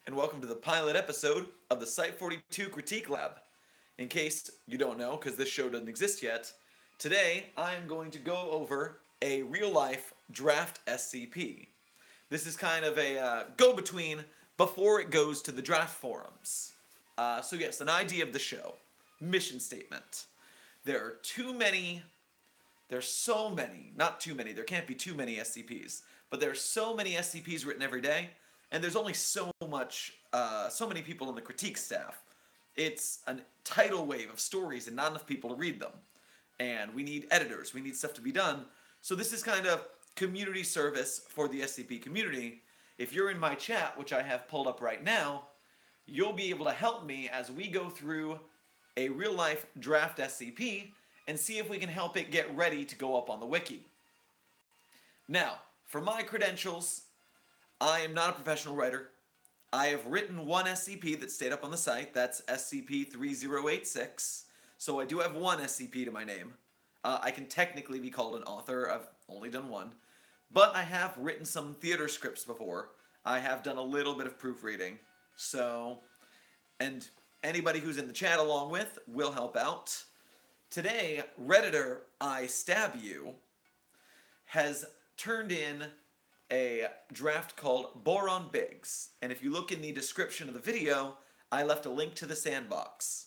and welcome to the pilot episode of the Site-42 Critique Lab. In case you don't know, because this show doesn't exist yet, today I am going to go over a real-life draft SCP. This is kind of a go-between before it goes to the draft forums. So yes, an idea of the show. Mission statement. There are too many... There's so many, not too many, there can't be too many SCPs, but there are so many SCPs written every day, and there's only so many people in the critique staff. It's a tidal wave of stories and not enough people to read them. And we need editors, we need stuff to be done. So this is kind of community service for the SCP community. If you're in my chat, which I have pulled up right now, you'll be able to help me as we go through a real-life draft SCP and see if we can help it get ready to go up on the wiki. Now, for my credentials, I am not a professional writer. I have written one SCP that stayed up on the site. That's SCP-3086. So I do have one SCP to my name. I can technically be called an author. I've only done one. But I have written some theater scripts before. I have done a little bit of proofreading. So, and anybody who's in the chat along with will help out. Today, Redditor I Stab You has turned in a draft called BoronBiggs, and if you look in the description of the video, I left a link to the sandbox.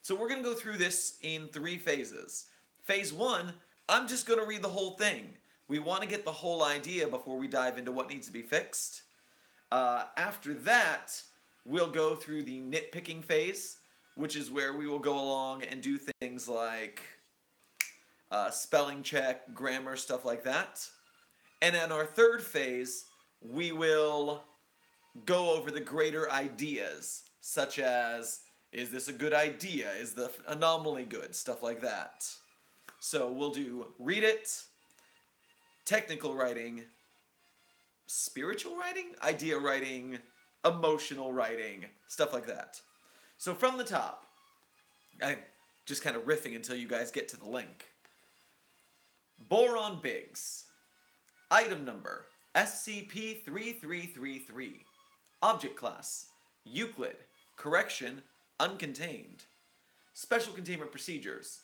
So we're going to go through this in 3 phases. Phase 1, I'm just going to read the whole thing. We want to get the whole idea before we dive into what needs to be fixed. After that, we'll go through the nitpicking phase, which is where we will go along and do things like spelling check, grammar, stuff like that. And in our third phase, we will go over the greater ideas, such as, is this a good idea? Is the anomaly good? Stuff like that. So we'll do read it, technical writing, spiritual writing, idea writing, emotional writing, stuff like that. So from the top, I'm just kind of riffing until you guys get to the link. BoronBiggs. Item number, SCP-3333. Object class, Euclid. Correction, uncontained. Special containment procedures.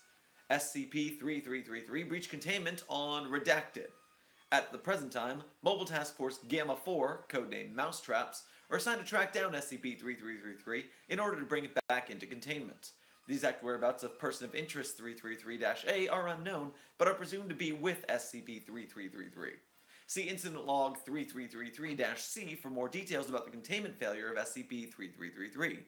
SCP-3333 breach containment on redacted. At the present time, Mobile Task Force Gamma-4, codenamed Mousetraps, are assigned to track down SCP-3333 in order to bring it back into containment. The exact whereabouts of person of interest 333-A are unknown, but are presumed to be with SCP-3333. See Incident Log 3333-C for more details about the containment failure of SCP-3333.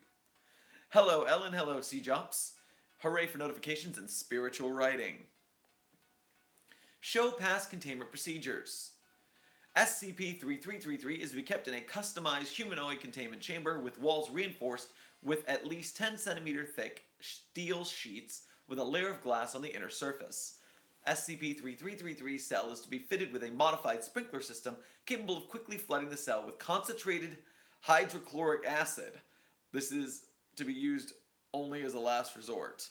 Hello Ellen, hello C-Jops. Hooray for notifications and spiritual writing. Show past containment procedures. SCP-3333 is to be kept in a customized humanoid containment chamber with walls reinforced with at least 10 cm thick steel sheets with a layer of glass on the inner surface. SCP-3333 cell is to be fitted with a modified sprinkler system capable of quickly flooding the cell with concentrated hydrochloric acid. This is to be used only as a last resort.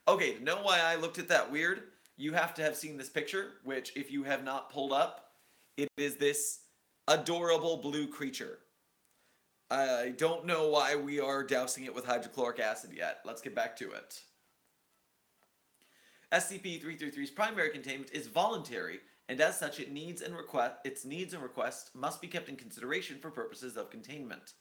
Okay, to know why I looked at that weird, you have to have seen this picture, which if you have not pulled up, it is this adorable blue creature. I don't know why we are dousing it with hydrochloric acid yet. Let's get back to it. SCP-333's primary containment is voluntary, and as such its needs and requests must be kept in consideration for purposes of containment.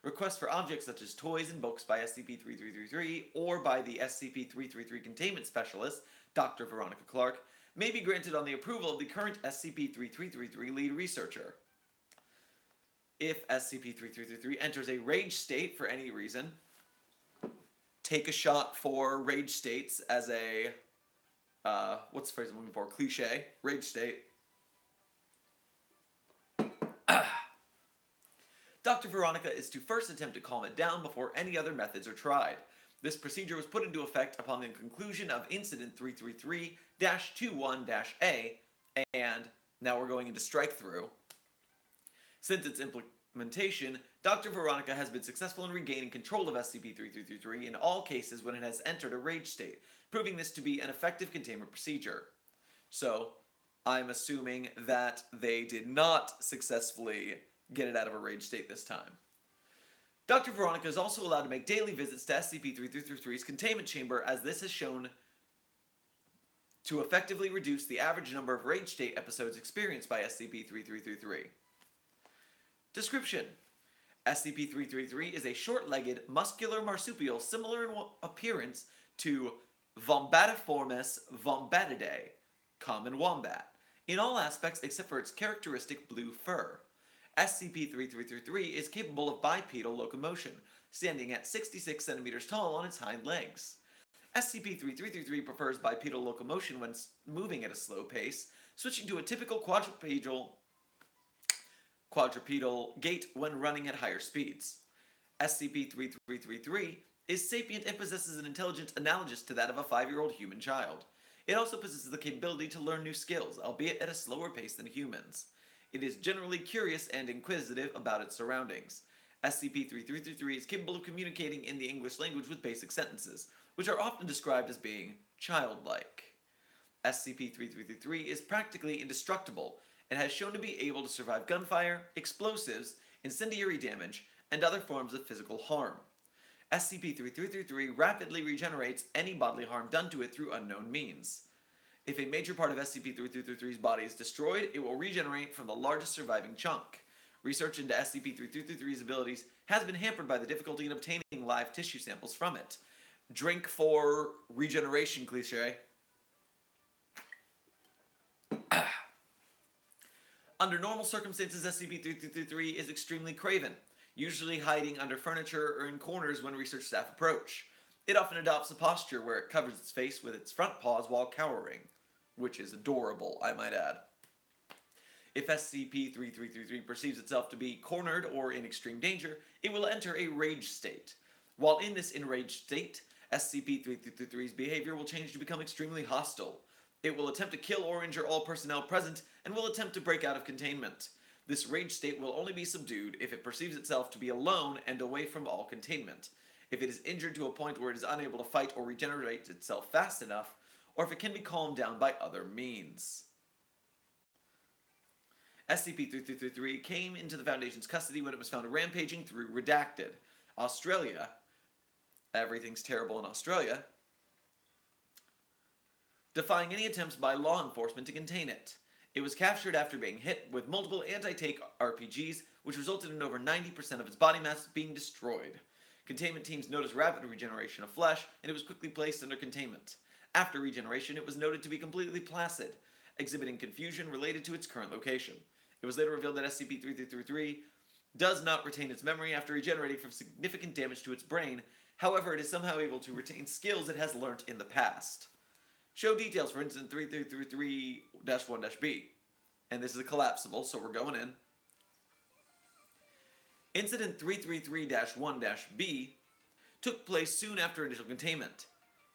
Requests for objects such as toys and books by SCP-3333 or by the SCP-333 Containment Specialist, Dr. Veronica Clark, may be granted on the approval of the current SCP-3333 lead researcher. If SCP-3333 enters a rage state for any reason, take a shot for rage states as a, what's the phrase I'm looking for? Cliche. Rage state. Dr. Veronica is to first attempt to calm it down before any other methods are tried. This procedure was put into effect upon the conclusion of Incident 333-21-A, and now we're going into strike-through. Since its implementation, Dr. Veronica has been successful in regaining control of SCP-3333 in all cases when it has entered a rage state, proving this to be an effective containment procedure. So, I'm assuming that they did not successfully get it out of a rage state this time. Dr. Veronica is also allowed to make daily visits to SCP-3333's containment chamber, as this has shown to effectively reduce the average number of rage state episodes experienced by SCP-3333. Description: SCP-333 is a short-legged, muscular marsupial similar in appearance to Vombatiformis vombatidae, common wombat, in all aspects except for its characteristic blue fur. SCP-3333 is capable of bipedal locomotion, standing at 66 centimeters tall on its hind legs. SCP-3333 prefers bipedal locomotion when moving at a slow pace, switching to a typical quadrupedal gait when running at higher speeds. SCP-3333 is sapient and possesses an intelligence analogous to that of a 5-year-old human child. It also possesses the capability to learn new skills, albeit at a slower pace than humans. It is generally curious and inquisitive about its surroundings. SCP-3333 is capable of communicating in the English language with basic sentences, which are often described as being childlike. SCP-3333 is practically indestructible and has shown to be able to survive gunfire, explosives, incendiary damage, and other forms of physical harm. SCP-3333 rapidly regenerates any bodily harm done to it through unknown means. If a major part of SCP-3333's body is destroyed, it will regenerate from the largest surviving chunk. Research into SCP-3333's abilities has been hampered by the difficulty in obtaining live tissue samples from it. Drink for regeneration cliché. Under normal circumstances, SCP-3333 is extremely craven, usually hiding under furniture or in corners when research staff approach. It often adopts a posture where it covers its face with its front paws while cowering, which is adorable, I might add. If SCP-3333 perceives itself to be cornered or in extreme danger, it will enter a rage state. While in this enraged state, SCP-3333's behavior will change to become extremely hostile. It will attempt to kill or injure all personnel present and will attempt to break out of containment. This rage state will only be subdued if it perceives itself to be alone and away from all containment, if it is injured to a point where it is unable to fight or regenerate itself fast enough, or if it can be calmed down by other means. SCP-3333 came into the Foundation's custody when it was found rampaging through Redacted, Australia. Everything's terrible in Australia. Defying any attempts by law enforcement to contain it. It was captured after being hit with multiple anti-tank RPGs, which resulted in over 90% of its body mass being destroyed. Containment teams noticed rapid regeneration of flesh, and it was quickly placed under containment. After regeneration, it was noted to be completely placid, exhibiting confusion related to its current location. It was later revealed that SCP-3333 does not retain its memory after regenerating from significant damage to its brain. However, it is somehow able to retain skills it has learnt in the past. Show details for Incident 3333-1-B. And this is a collapsible, so we're going in. Incident 333-1-B took place soon after initial containment.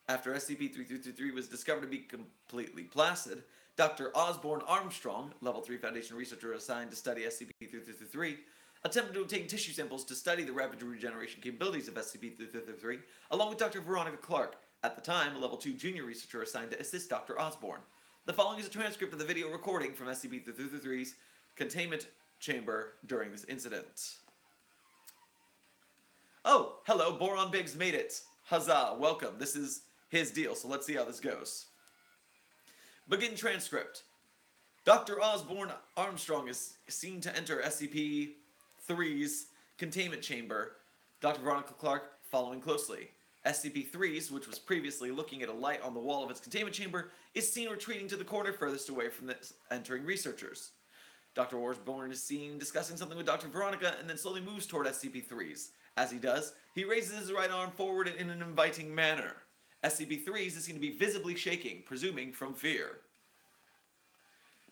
After SCP-3333 was discovered to be completely placid, Dr. Osborne Armstrong, Level 3 Foundation researcher assigned to study SCP-3333, attempted to obtain tissue samples to study the rapid regeneration capabilities of SCP-3333, along with Dr. Veronica Clark, at the time a Level 2 junior researcher assigned to assist Dr. Osborne. The following is a transcript of the video recording from SCP-3333's containment chamber during this incident. Oh, hello, BoronBiggs made it. Huzzah, welcome. This is his deal, so let's see how this goes. Begin transcript. Dr. Osborne Armstrong is seen to enter SCP-3's containment chamber, Dr. Veronica Clark following closely. SCP-3's, which was previously looking at a light on the wall of its containment chamber, is seen retreating to the corner furthest away from the entering researchers. Dr. Osborne is seen discussing something with Dr. Veronica and then slowly moves toward SCP-3's. As he does, he raises his right arm forward in an inviting manner. SCP-3's is seen to be visibly shaking, presuming from fear.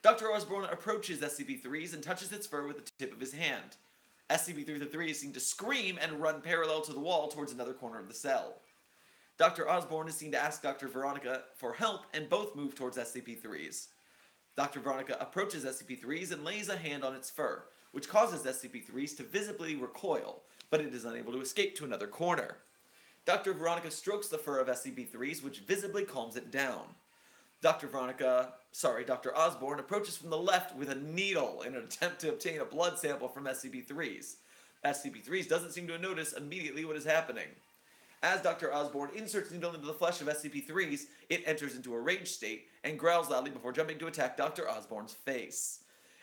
Dr. Osborne approaches SCP-3's and touches its fur with the tip of his hand. SCP-333 is seen to scream and run parallel to the wall towards another corner of the cell. Dr. Osborne is seen to ask Dr. Veronica for help, and both move towards SCP-3's. Dr. Veronica approaches SCP-3's and lays a hand on its fur, which causes SCP-3's to visibly recoil, but it is unable to escape to another corner. Dr. Veronica strokes the fur of SCP-3's, which visibly calms it down. Dr. Osborne approaches from the left with a needle in an attempt to obtain a blood sample from SCP-3's. SCP-3s doesn't seem to notice immediately what is happening. As Dr. Osborn inserts needle into the flesh of SCP-3s, it enters into a rage state and growls loudly before jumping to attack Dr. Osborn's face.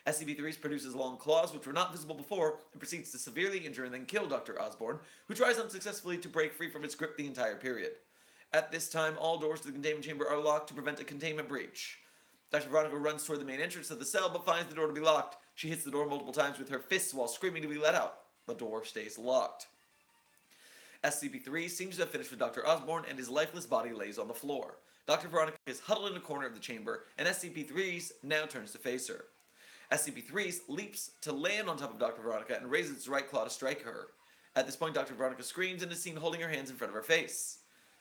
SCP-3s produces long claws which were not visible before and proceeds to severely injure and then kill Dr. Osborn, who tries unsuccessfully to break free from its grip the entire period. At this time, all doors to the containment chamber are locked to prevent a containment breach. Dr. Veronica runs toward the main entrance of the cell but finds the door to be locked. She hits the door multiple times with her fists while screaming to be let out. The door stays locked. SCP-3 seems to have finished with Dr. Osborn and his lifeless body lays on the floor. Dr. Veronica is huddled in a corner of the chamber and SCP-3's now turns to face her. SCP-3's leaps to land on top of Dr. Veronica and raises its right claw to strike her. At this point, Dr. Veronica screams and is seen holding her hands in front of her face.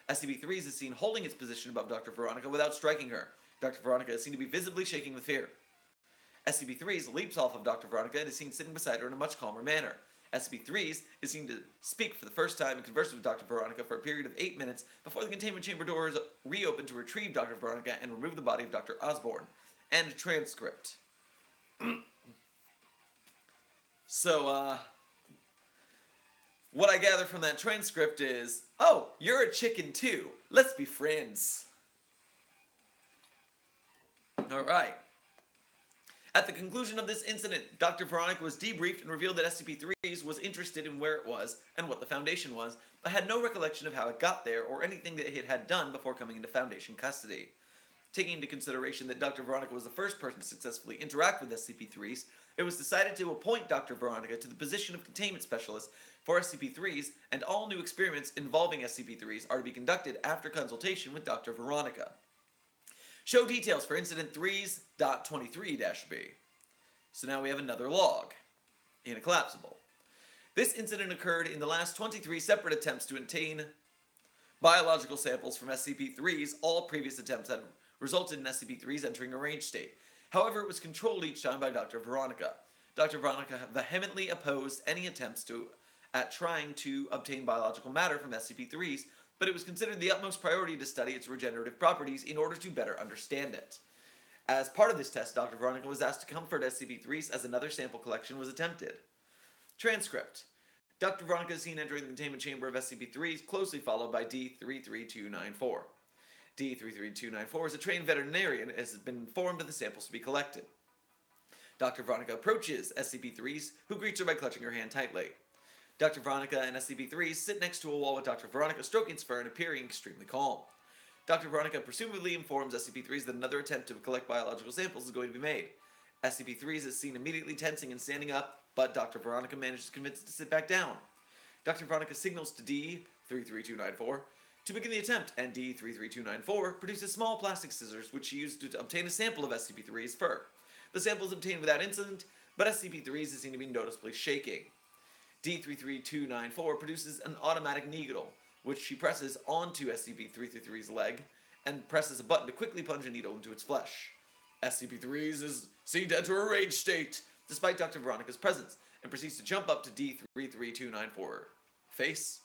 SCP-3 is seen holding its position above Dr. Veronica without striking her. Dr. Veronica is seen to be visibly shaking with fear. SCP-3 leaps off of Dr. Veronica and is seen sitting beside her in a much calmer manner. SCP-3 is seen to speak for the first time and converse with Dr. Veronica for a period of 8 minutes before the containment chamber door is reopened to retrieve Dr. Veronica and remove the body of Dr. Osborn. End transcript. So, what I gather from that transcript is, oh, you're a chicken too. Let's be friends. Alright. At the conclusion of this incident, Dr. Veronica was debriefed and revealed that SCP-3 was interested in where it was and what the Foundation was, but had no recollection of how it got there or anything that it had done before coming into Foundation custody. Taking into consideration that Dr. Veronica was the first person to successfully interact with SCP-3s, it was decided to appoint Dr. Veronica to the position of Containment Specialist for SCP-3s, and all new experiments involving SCP-3s are to be conducted after consultation with Dr. Veronica. Show details for Incident 3's.23-B. So now we have another log in a collapsible. This incident occurred in the last 23 separate attempts to obtain biological samples from SCP-3s. All previous attempts had resulted in SCP-3s entering a rage state. However, it was controlled each time by Dr. Veronica. Dr. Veronica vehemently opposed any attempts at trying to obtain biological matter from SCP-3s, but it was considered the utmost priority to study its regenerative properties in order to better understand it. As part of this test, Dr. Veronica was asked to comfort SCP-3s as another sample collection was attempted. Transcript. Dr. Veronica is seen entering the containment chamber of SCP-3s, closely followed by D33294. D33294 is a trained veterinarian and has been informed of the samples to be collected. Dr. Veronica approaches SCP-3s, who greets her by clutching her hand tightly. Dr. Veronica and SCP-3s sit next to a wall with Dr. Veronica stroking its fur and appearing extremely calm. Dr. Veronica presumably informs SCP-3s that another attempt to collect biological samples is going to be made. SCP-3s is seen immediately tensing and standing up, but Dr. Veronica manages to convince it to sit back down. Dr. Veronica signals to D33294 to begin the attempt, and D33294 produces small plastic scissors which she used to obtain a sample of SCP-3's fur. The sample is obtained without incident, but SCP-3s is seen to be noticeably shaking. D33294 produces an automatic needle, which she presses onto SCP-333's leg, and presses a button to quickly plunge a needle into its flesh. SCP-3s is seen to enter a rage state, despite Dr. Veronica's presence, and proceeds to jump up to D33294 face,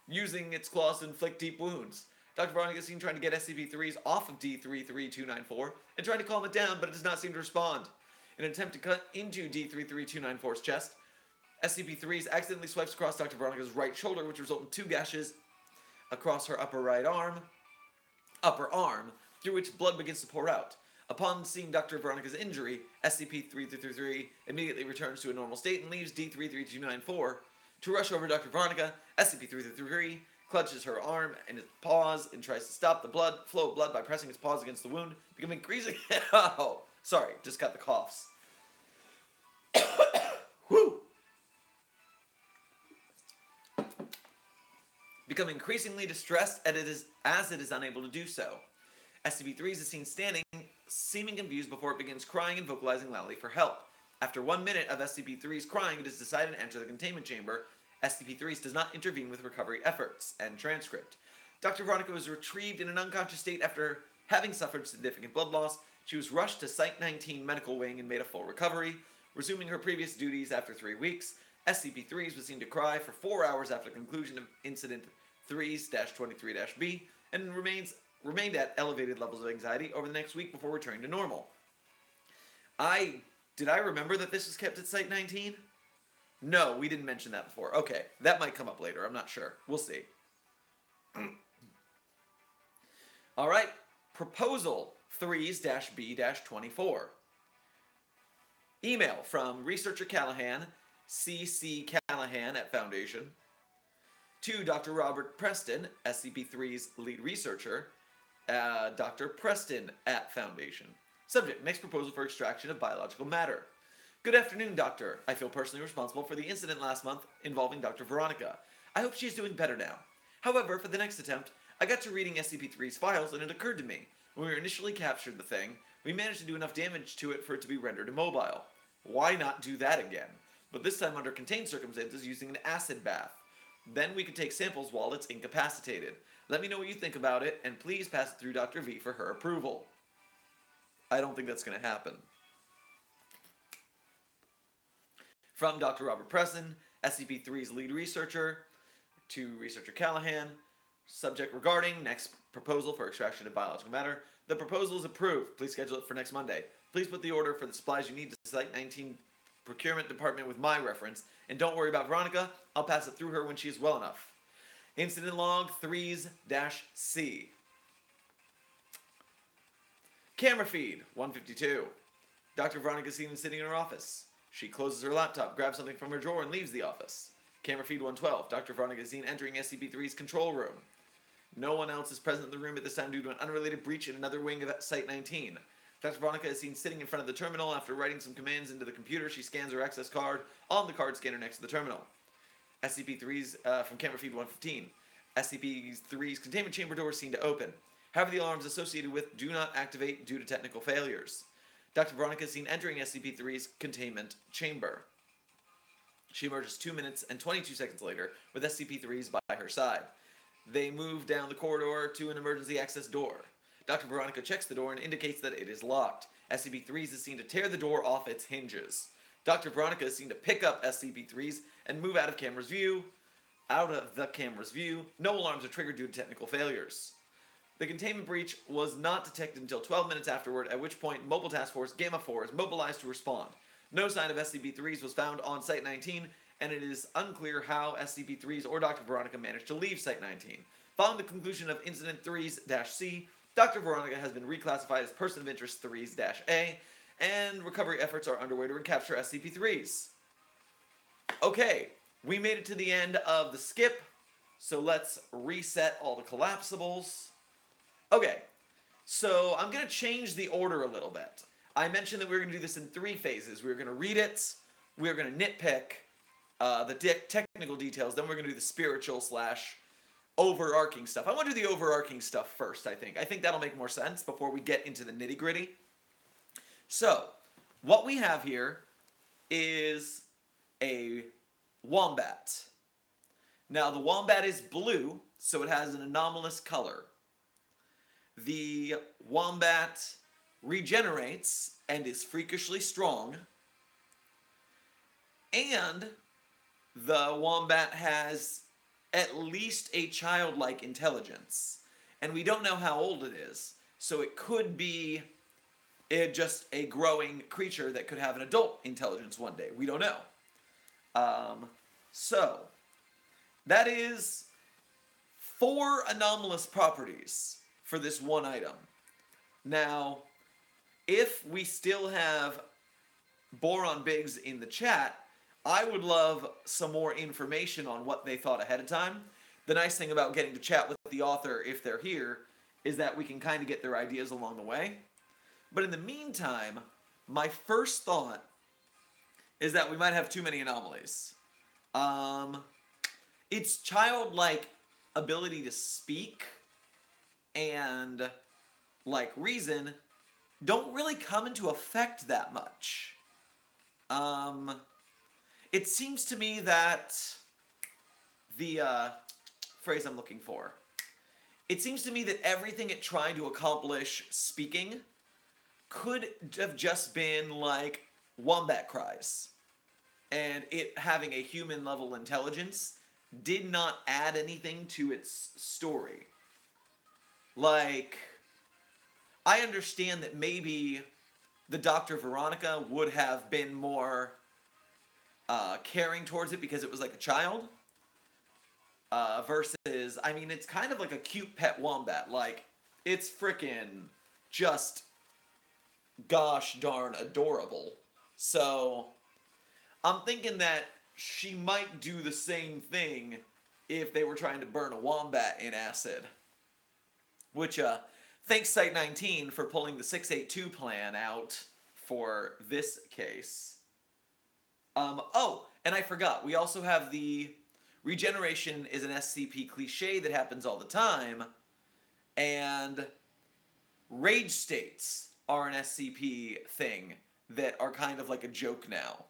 using its claws to inflict deep wounds. Dr. Veronica is seen trying to get SCP-3s off of D33294 and trying to calm it down, but it does not seem to respond. In an attempt to cut into D33294's chest, SCP-3s accidentally swipes across Dr. Veronica's right shoulder, which result in 2 gashes across her upper arm, through which blood begins to pour out. Upon seeing Dr. Veronica's injury, SCP-333 immediately returns to a normal state and leaves D33294 to rush over Dr. Veronica. SCP-333 clutches her arm and its paws and tries to stop the flow of blood by pressing its paws against the wound, becoming increasingly just got the coughs. Whew. Becoming increasingly distressed as it is unable to do so. SCP-3 is seen standing, seeming confused before it begins crying and vocalizing loudly for help. After 1 minute of SCP-3's crying, it is decided to enter the containment chamber. SCP-3 does not intervene with recovery efforts. End transcript. Dr. Veronica was retrieved in an unconscious state after having suffered significant blood loss. She was rushed to Site-42 medical wing and made a full recovery. Resuming her previous duties after 3 weeks, SCP-3 was seen to cry for 4 hours after the conclusion of Incident 3's-23-B and remained at elevated levels of anxiety over the next week before returning to normal. Did I remember that this was kept at Site-19? No, we didn't mention that before. Okay, that might come up later. I'm not sure. We'll see. All right, proposal 3s-B-24. Email from researcher Callahan, CC Callahan at Foundation, to Dr. Robert Preston, SCP-3's lead researcher, Dr. Preston at Foundation. Subject, next proposal for extraction of biological matter. Good afternoon, Doctor. I feel personally responsible for the incident last month involving Dr. Veronica. I hope she is doing better now. However, for the next attempt, I got to reading SCP-3's files and it occurred to me, when we initially captured the thing, we managed to do enough damage to it for it to be rendered immobile. Why not do that again? But this time under contained circumstances using an acid bath. Then we could take samples while it's incapacitated. Let me know what you think about it, and please pass it through Dr. V for her approval. I don't think that's going to happen. From Dr. Robert Preston, SCP-3's lead researcher, to researcher Callahan. Subject regarding next proposal for extraction of biological matter. The proposal is approved. Please schedule it for next Monday. Please put the order for the supplies you need to Site-42 procurement department with my reference. And don't worry about Veronica. I'll pass it through her when she is well enough. Incident log 3s-C. Camera feed 152. Dr. Veronica is seen sitting in her office. She closes her laptop, grabs something from her drawer, and leaves the office. Camera feed 112. Dr. Veronica is seen entering SCP-3's control room. No one else is present in the room at this time due to an unrelated breach in another wing of Site-19. Dr. Veronica is seen sitting in front of the terminal. After writing some commands into the computer, she scans her access card on the card scanner next to the terminal. SCP-3's, from camera feed 115. SCP-3's containment chamber door is seen to open. However, the alarms associated with do not activate due to technical failures. Dr. Veronica is seen entering SCP-3's containment chamber. She emerges 2 minutes and 22 seconds later with SCP-3's by her side. They move down the corridor to an emergency access door. Dr. Veronica checks the door and indicates that it is locked. SCP-3's is seen to tear the door off its hinges. Dr. Veronica is seen to pick up SCP-3's and move out of the camera's view. No alarms are triggered due to technical failures. The containment breach was not detected until 12 minutes afterward, at which point Mobile Task Force Gamma 4 is mobilized to respond. No sign of SCP-3's was found on Site-19, and it is unclear how SCP-3's or Dr. Veronica managed to leave Site-19. Following the conclusion of Incident 3s-C, Dr. Veronica has been reclassified as Person of Interest 3s-A, and recovery efforts are underway to recapture SCP-3's. Okay, we made it to the end of the skip, so let's reset all the collapsibles. Okay, so I'm going to change the order a little bit. I mentioned that we were going to do this in 3 phases. We were going to read it, we were going to nitpick the technical details, then we're going to do the spiritual / overarching stuff. I want to do the overarching stuff first, I think. I think that'll make more sense before we get into the nitty-gritty. So, what we have here is a wombat. Now, the wombat is blue, so it has an anomalous color. The wombat regenerates and is freakishly strong. And the wombat has at least a childlike intelligence. And we don't know how old it is. So it could be just a growing creature that could have an adult intelligence one day. We don't know. So, that is 4 anomalous properties for this one item. Now, if we still have BoronBiggs in the chat, I would love some more information on what they thought ahead of time. The nice thing about getting to chat with the author, if they're here, is that we can kind of get their ideas along the way. But in the meantime, my first thought is that we might have too many anomalies. Its childlike ability to speak and, reason don't really come into effect that much. It seems to me that the phrase I'm looking for. It seems to me that everything it tried to accomplish speaking could have just been like wombat cries. And it having a human level intelligence did not add anything to its story. I understand that maybe the Dr. Veronica would have been more caring towards it because it was like a child. Versus, I mean, it's kind of like a cute pet wombat. Like, it's freaking just gosh darn adorable. So, I'm thinking that she might do the same thing if they were trying to burn a wombat in acid. Which, thanks Site-19 for pulling the 682 plan out for this case. Oh, and I forgot, we also have the regeneration is an SCP cliche that happens all the time, and rage states are an SCP thing that are kind of like a joke now.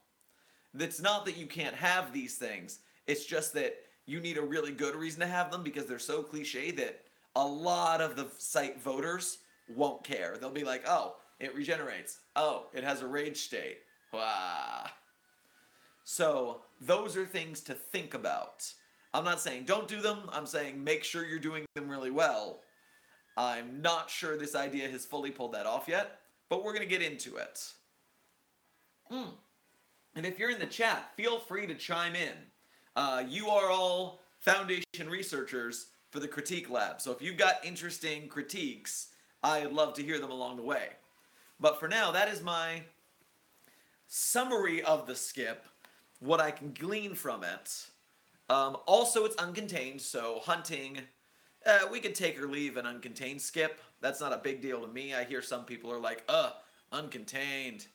It's not that you can't have these things, it's just that you need a really good reason to have them because they're so cliche that a lot of the site voters won't care. They'll be like, oh, it regenerates. Oh, it has a rage state. Wah. So, those are things to think about. I'm not saying don't do them, I'm saying make sure you're doing them really well. I'm not sure this idea has fully pulled that off yet, but we're going to get into it. And if you're in the chat, feel free to chime in. You are all Foundation researchers for the Critique Lab, so if you've got interesting critiques, I'd love to hear them along the way. But for now, that is my summary of the skip, what I can glean from it. Also, it's uncontained, so hunting, we could take or leave an uncontained skip. That's not a big deal to me. I hear some people are like, uncontained.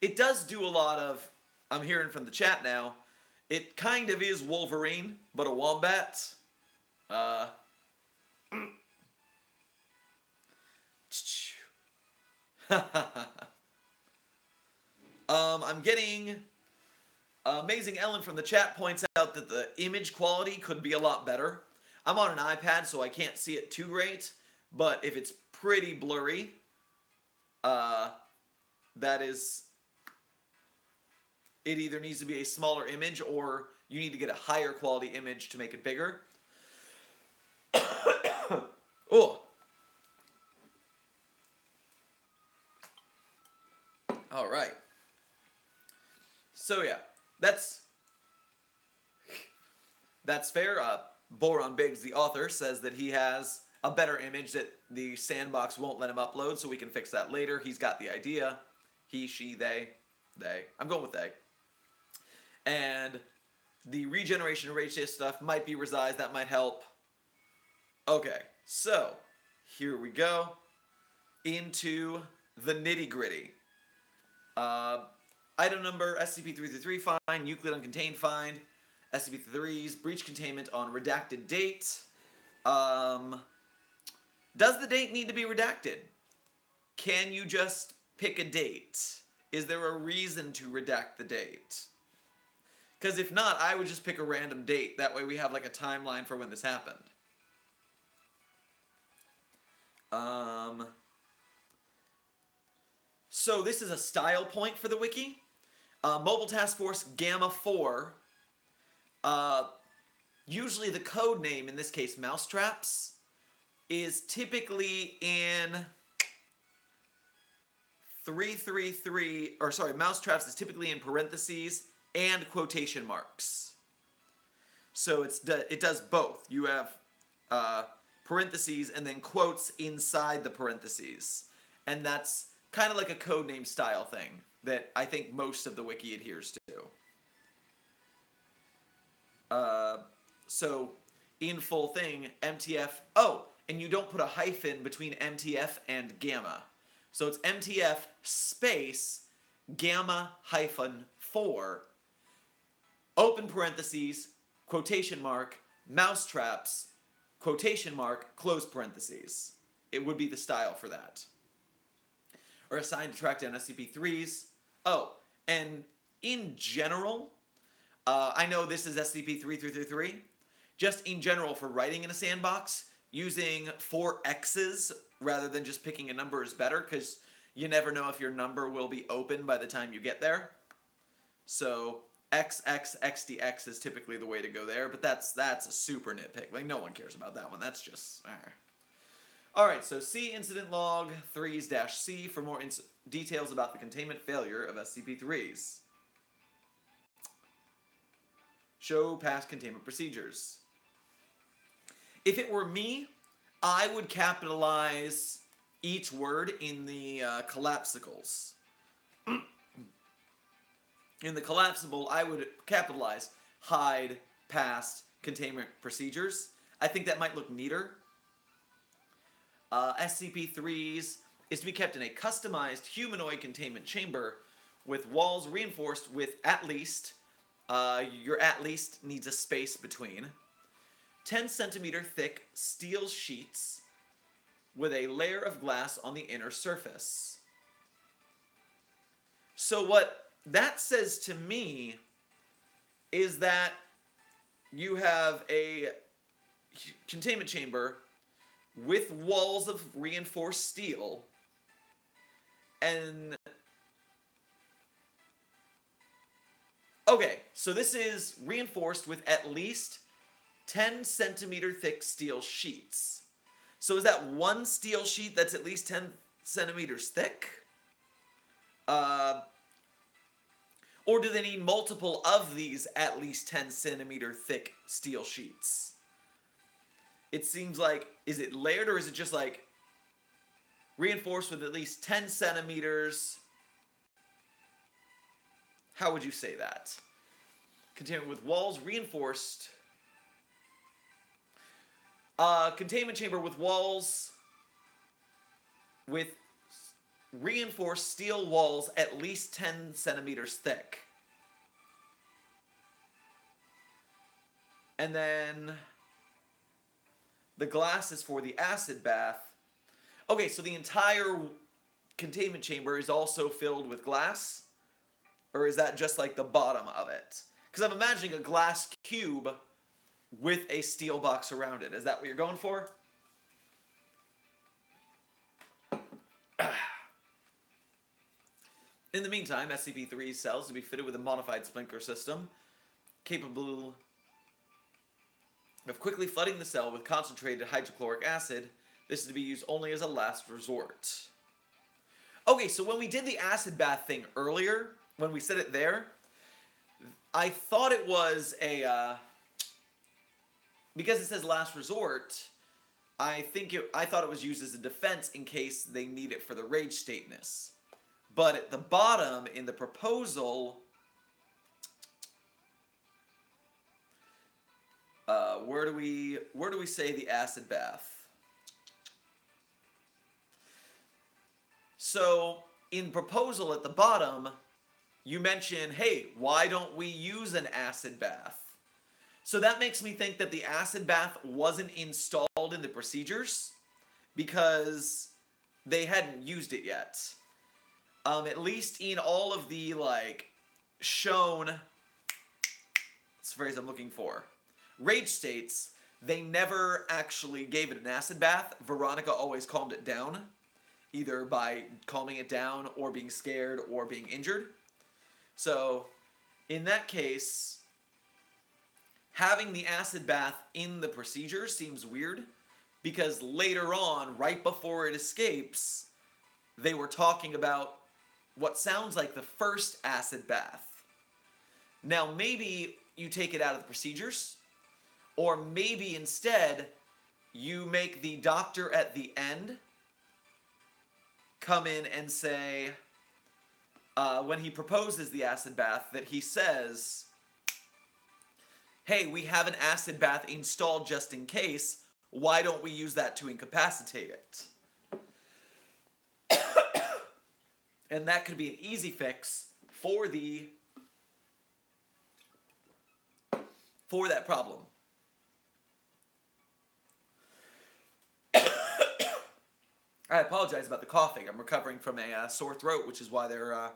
It does do a lot of, I'm hearing from the chat now, it kind of is Wolverine, but a wombat. I'm getting... Amazing Ellen from the chat points out that the image quality could be a lot better. I'm on an iPad, so I can't see it too great, but if it's pretty blurry, that is... It either needs to be a smaller image, or you need to get a higher quality image to make it bigger. Oh. All right. So yeah, that's fair. BoronBiggs, the author, says that he has a better image that the sandbox won't let him upload, so we can fix that later. He's got the idea. He, she, they. I'm going with they. And the regeneration and rage stuff might be resized. That might help. Okay, so here we go into the nitty-gritty. Item number SCP-333 fine, Euclid uncontained fine, SCP-3's breach containment on redacted date. Does the date need to be redacted? Can you just pick a date? Is there a reason to redact the date? Because if not, I would just pick a random date. That way we have like a timeline for when this happened. So this is a style point for the wiki. Mobile Task Force Gamma 4. Usually the code name, in this case Mousetraps, is typically in 333, or sorry, Mousetraps is typically in parentheses and quotation marks. So it does both. You have parentheses and then quotes inside the parentheses. And that's kind of like a codename style thing that I think most of the wiki adheres to. So in full thing, MTF, oh, and you don't put a hyphen between MTF and gamma. So it's MTF space gamma hyphen 4, open parentheses, quotation mark, Mousetraps, quotation mark, close parentheses. It would be the style for that. Or assigned to track down SCP-3s. Oh, and in general, I know this is SCP-3333. Just in general, for writing in a sandbox, using 4 X's rather than just picking a number is better, because you never know if your number will be open by the time you get there. So XXXDX is typically the way to go there, but that's a super nitpick. Like, no one cares about that one. That's just... Alright, so see Incident Log 3's-C for more details about the containment failure of SCP-3s. Show past containment procedures. If it were me, I would capitalize each word in the collapsicles. In the collapsible, I would capitalize hide past containment procedures. I think that might look neater. SCP-3s is to be kept in a customized humanoid containment chamber with walls reinforced with at least, your at least needs a space between, 10 centimeter thick steel sheets with a layer of glass on the inner surface. So what that says to me is that you have a containment chamber with walls of reinforced steel, and okay, so this is reinforced with at least 10 centimeter thick steel sheets. So is that one steel sheet that's at least 10 centimeters thick? Or do they need multiple of these at least 10 centimeter thick steel sheets? It seems like, is it layered or is it just like reinforced with at least 10 centimeters? How would you say that? Containment with walls reinforced. Containment chamber with walls with reinforced steel walls at least 10 centimeters thick. And then the glass is for the acid bath. Okay, so the entire containment chamber is also filled with glass? Or is that just like the bottom of it? Because I'm imagining a glass cube with a steel box around it. Is that what you're going for? In the meantime, SCP-3 cells to be fitted with a modified sprinkler system capable of quickly flooding the cell with concentrated hydrochloric acid. This is to be used only as a last resort. Okay, so when we did the acid bath thing earlier, when we said it there, I thought it was a, because it says last resort, I thought it was used as a defense in case they need it for the rage stateness. But at the bottom in the proposal, where do we say the acid bath? So in proposal at the bottom, you mention, hey, why don't we use an acid bath? So that makes me think that the acid bath wasn't installed in the procedures because they hadn't used it yet. At least in all of the, like, shown, that's the phrase I'm looking for, rage states, they never actually gave it an acid bath. Veronica always calmed it down, either by calming it down or being scared or being injured. So, in that case, having the acid bath in the procedure seems weird, because later on, right before it escapes, they were talking about what sounds like the first acid bath. Now, maybe you take it out of the procedures, or maybe instead you make the doctor at the end come in and say, when he proposes the acid bath, that he says, hey, we have an acid bath installed just in case, why don't we use that to incapacitate it? And that could be an easy fix for that problem. I apologize about the coughing. I'm recovering from a sore throat, which is why there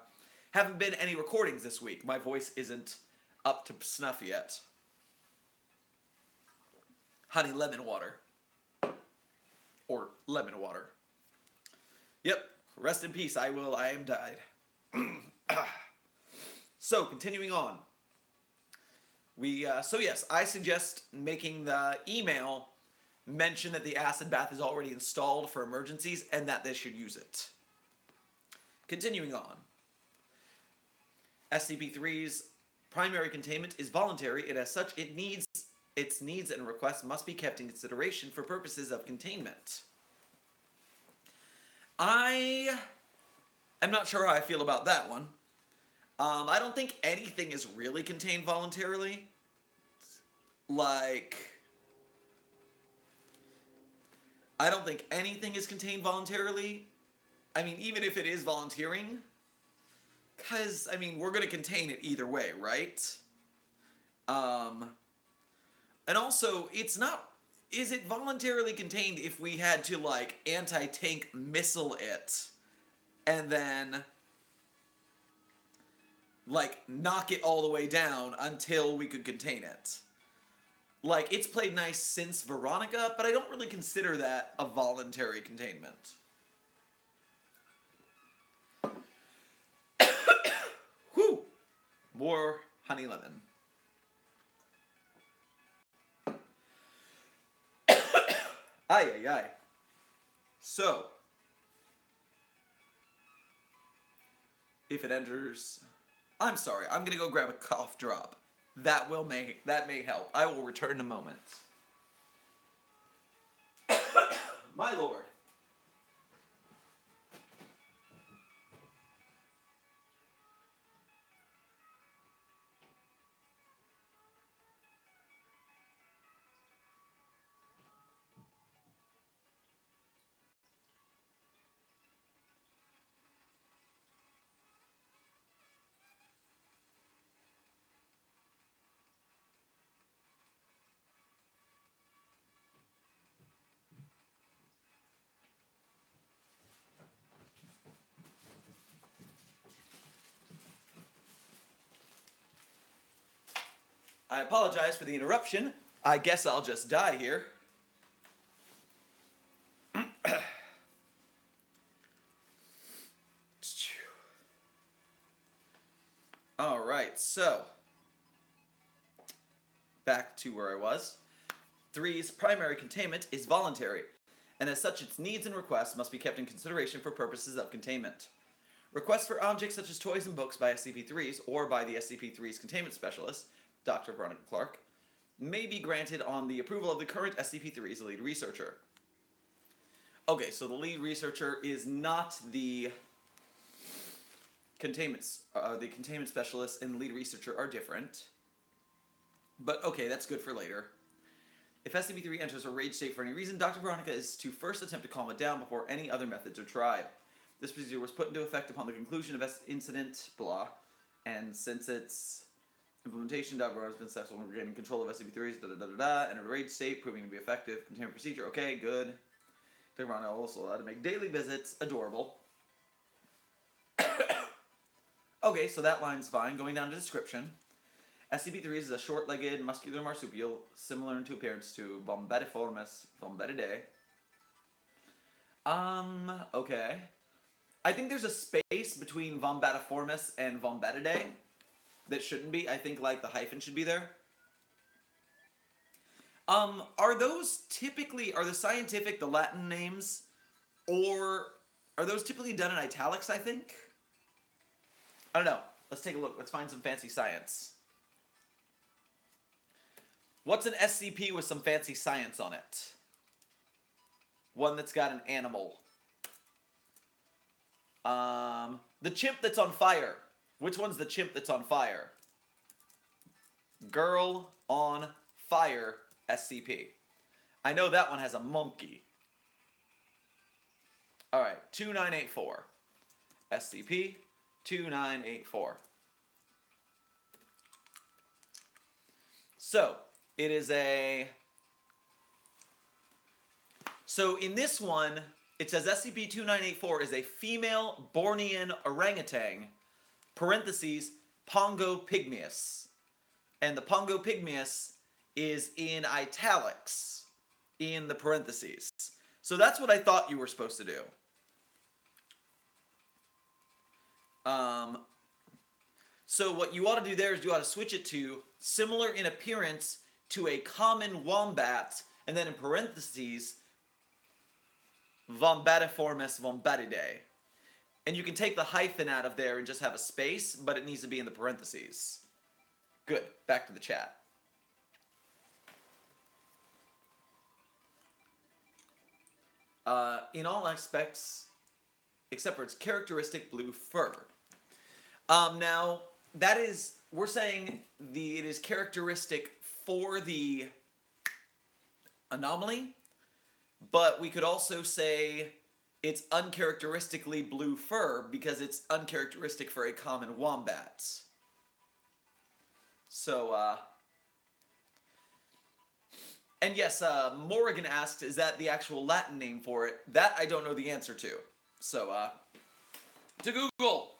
haven't been any recordings this week. My voice isn't up to snuff yet. Honey lemon water. Or lemon water. Yep. Rest in peace. I am died. So, continuing on. So yes, I suggest making the email mention that the acid bath is already installed for emergencies and that they should use it. Continuing on. SCP-3s primary containment is voluntary, and as such, its needs and requests must be kept in consideration for purposes of containment. I am not sure how I feel about that one. I don't think anything is really contained voluntarily. Like, I don't think anything is contained voluntarily. I mean, even if it is volunteering, because, I mean, we're going to contain it either way, right? And also, it's not... Is it voluntarily contained if we had to, like, anti-tank missile it and then, like, knock it all the way down until we could contain it? Like, it's played nice since Veronica, but I don't really consider that a voluntary containment. Whew! More honey lemon. Ay, ay, ay. So, if it enters... I'm sorry, I'm gonna go grab a cough drop. That may help. I will return in a moment. My lord. I apologize for the interruption. I guess I'll just die here. Alright, so back to where I was. 3's primary containment is voluntary, and as such its needs and requests must be kept in consideration for purposes of containment. Requests for objects such as toys and books by SCP-3s or by the SCP-3's containment specialist, Dr. Veronica Clark, may be granted on the approval of the current SCP-3's lead researcher. Okay, so the lead researcher is not the containment specialist and the lead researcher are different. But okay, that's good for later. If SCP-3 enters a rage state for any reason, Dr. Veronica is to first attempt to calm it down before any other methods are tried. This procedure was put into effect upon the conclusion of incident, blah, and since its implementation, Dr. Veronica has been successful in regaining control of SCP-3's and a rage state, proving to be effective. Containment procedure, okay, good. Dr. Veronica also allowed to make daily visits, adorable. Okay, so that line's fine. Going down to description. SCP-3 is a short-legged, muscular marsupial, similar in appearance to Vombatiformis vombatidae. Okay. I think there's a space between Vombatiformis and Vombatidae that shouldn't be. I think, like, the hyphen should be there. Are those typically, are the scientific, the Latin names, or are those typically done in italics, I think? I don't know. Let's take a look. Let's find some fancy science. What's an SCP with some fancy science on it? One that's got an animal. The chimp that's on fire. Which one's the chimp that's on fire? Girl on fire SCP. I know that one has a monkey. Alright, 2984. SCP 2984. So, it is a... So, in this one, it says SCP-2984 is a female Bornean orangutan, parentheses, Pongo pygmaeus. And the Pongo pygmaeus is in italics in the parentheses. So that's what I thought you were supposed to do. So what you ought to do there is you ought to switch it to similar in appearance to a common wombat, and then in parentheses, Vombatiformis vombatidae. And you can take the hyphen out of there and just have a space, but it needs to be in the parentheses. Good. Back to the chat. In all aspects, except for its characteristic blue fur. Now, that is, we're saying it is characteristic for the anomaly, but we could also say it's uncharacteristically blue fur because it's uncharacteristic for a common wombat. So, and yes, Morrigan asked, is that the actual Latin name for it? That I don't know the answer to. So, to Google,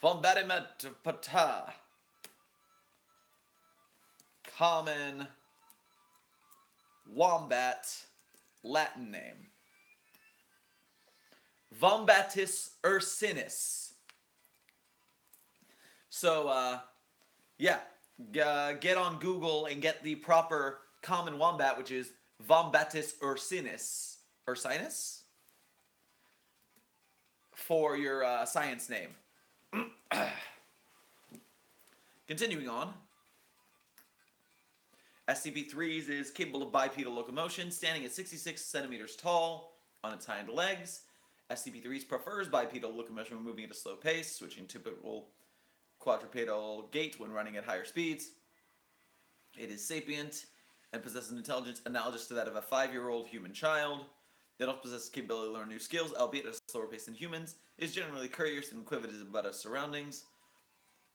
Vombatimet pata, common wombat Latin name. Vombatus ursinus. So, yeah, get on Google and get the proper common wombat, which is Vombatus ursinus. Ursinus? For your science name. Continuing on. SCP-3s is capable of bipedal locomotion, standing at 66 centimeters tall on its hind legs. SCP-3s prefers bipedal locomotion when moving at a slow pace, switching to typical quadrupedal gait when running at higher speeds. It is sapient and possesses an intelligence analogous to that of a 5-year-old human child. They don't possess the capability to learn new skills, albeit at a slower pace than humans. It is generally curious and inquisitive about its surroundings.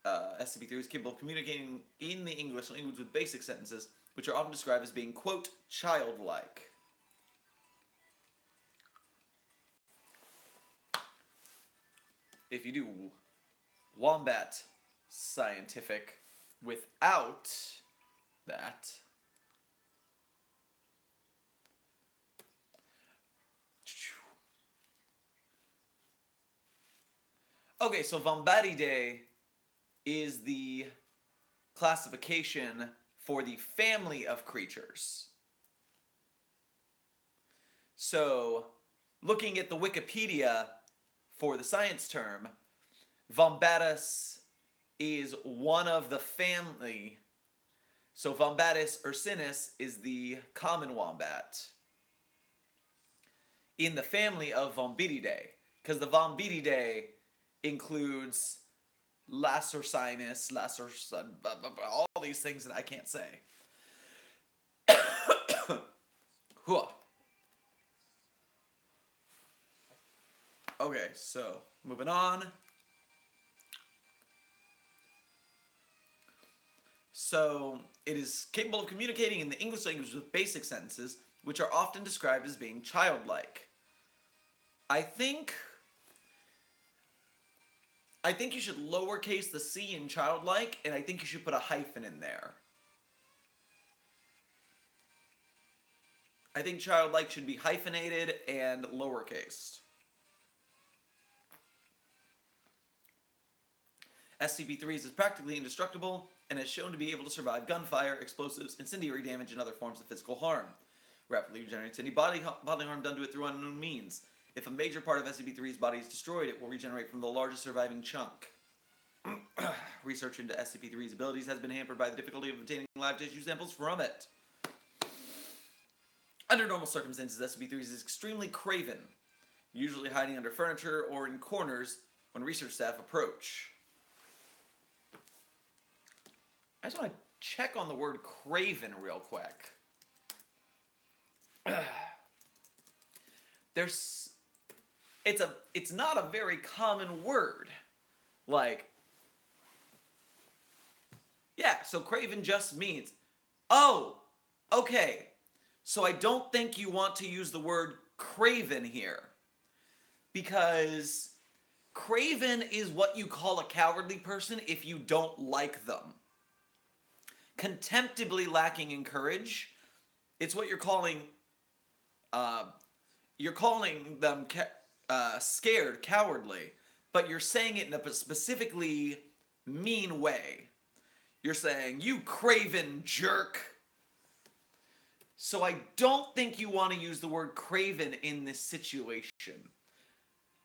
SCP-3 is capable of communicating in the English language with basic sentences, which are often described as being, quote, childlike. If you do wombat scientific without that, okay, so Vombatidae is the classification for the family of creatures. So, looking at the Wikipedia for the science term, Vombatus is one of the family. So Vombatus ursinus is the common wombat in the family of Vombatidae, because the Vombatidae includes Lacercinus, all these things that I can't say. Okay, so moving on. So it is capable of communicating in the English language with basic sentences, which are often described as being childlike. I think you should lowercase the c in childlike, and I think you should put a hyphen in there. I think childlike should be hyphenated and lowercase. SCP-3 is practically indestructible and is shown to be able to survive gunfire, explosives, incendiary damage, and other forms of physical harm. Rapidly regenerates any bodily harm done to it through unknown means. If a major part of SCP-3's body is destroyed, it will regenerate from the largest surviving chunk. Research into SCP-3's abilities has been hampered by the difficulty of obtaining live tissue samples from it. Under normal circumstances, SCP-3 is extremely craven, usually hiding under furniture or in corners when research staff approach. I just want to check on the word craven real quick. It's not a very common word. Like, yeah, so craven just means, oh, okay. So I don't think you want to use the word craven here. Because craven is what you call a cowardly person if you don't like them. Contemptibly lacking in courage. It's what you're calling them scared, cowardly, but you're saying it in a specifically mean way. You're saying, you craven jerk. So I don't think you want to use the word craven in this situation.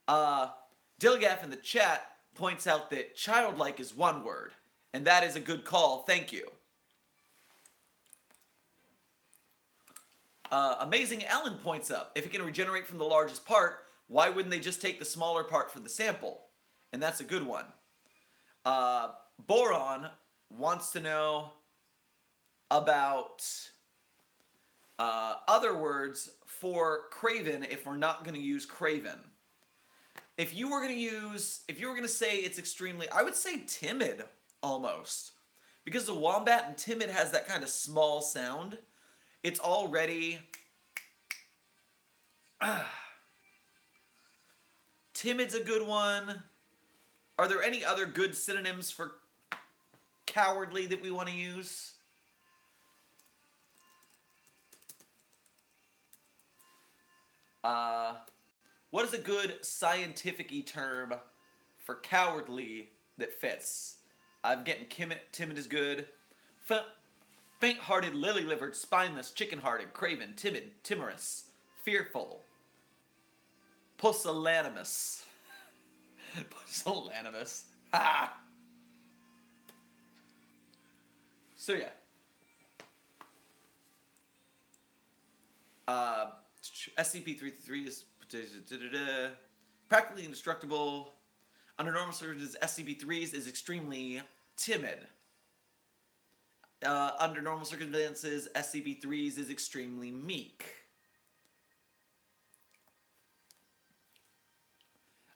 Dilgaff in the chat points out that childlike is one word, And that is a good call. Thank you. Amazing Ellen points up, if it can regenerate from the largest part, why wouldn't they just take the smaller part for the sample? And that's a good one. Boron wants to know about other words for craven if we're not going to use craven. If you were going to say it's extremely, I would say timid almost. Because the wombat and timid has that kind of small sound. It's already... Timid's a good one. Are there any other good synonyms for cowardly that we want to use? What is a good scientific-y term for cowardly that fits? I'm getting timid is good. Faint-hearted, lily-livered, spineless, chicken-hearted, craven, timid, timorous, fearful, pusillanimous. Pusillanimous. Ah! So yeah. SCP-333 is practically indestructible. Under normal circumstances, SCP-3s is extremely timid. Under normal circumstances, SCP-3s is extremely meek.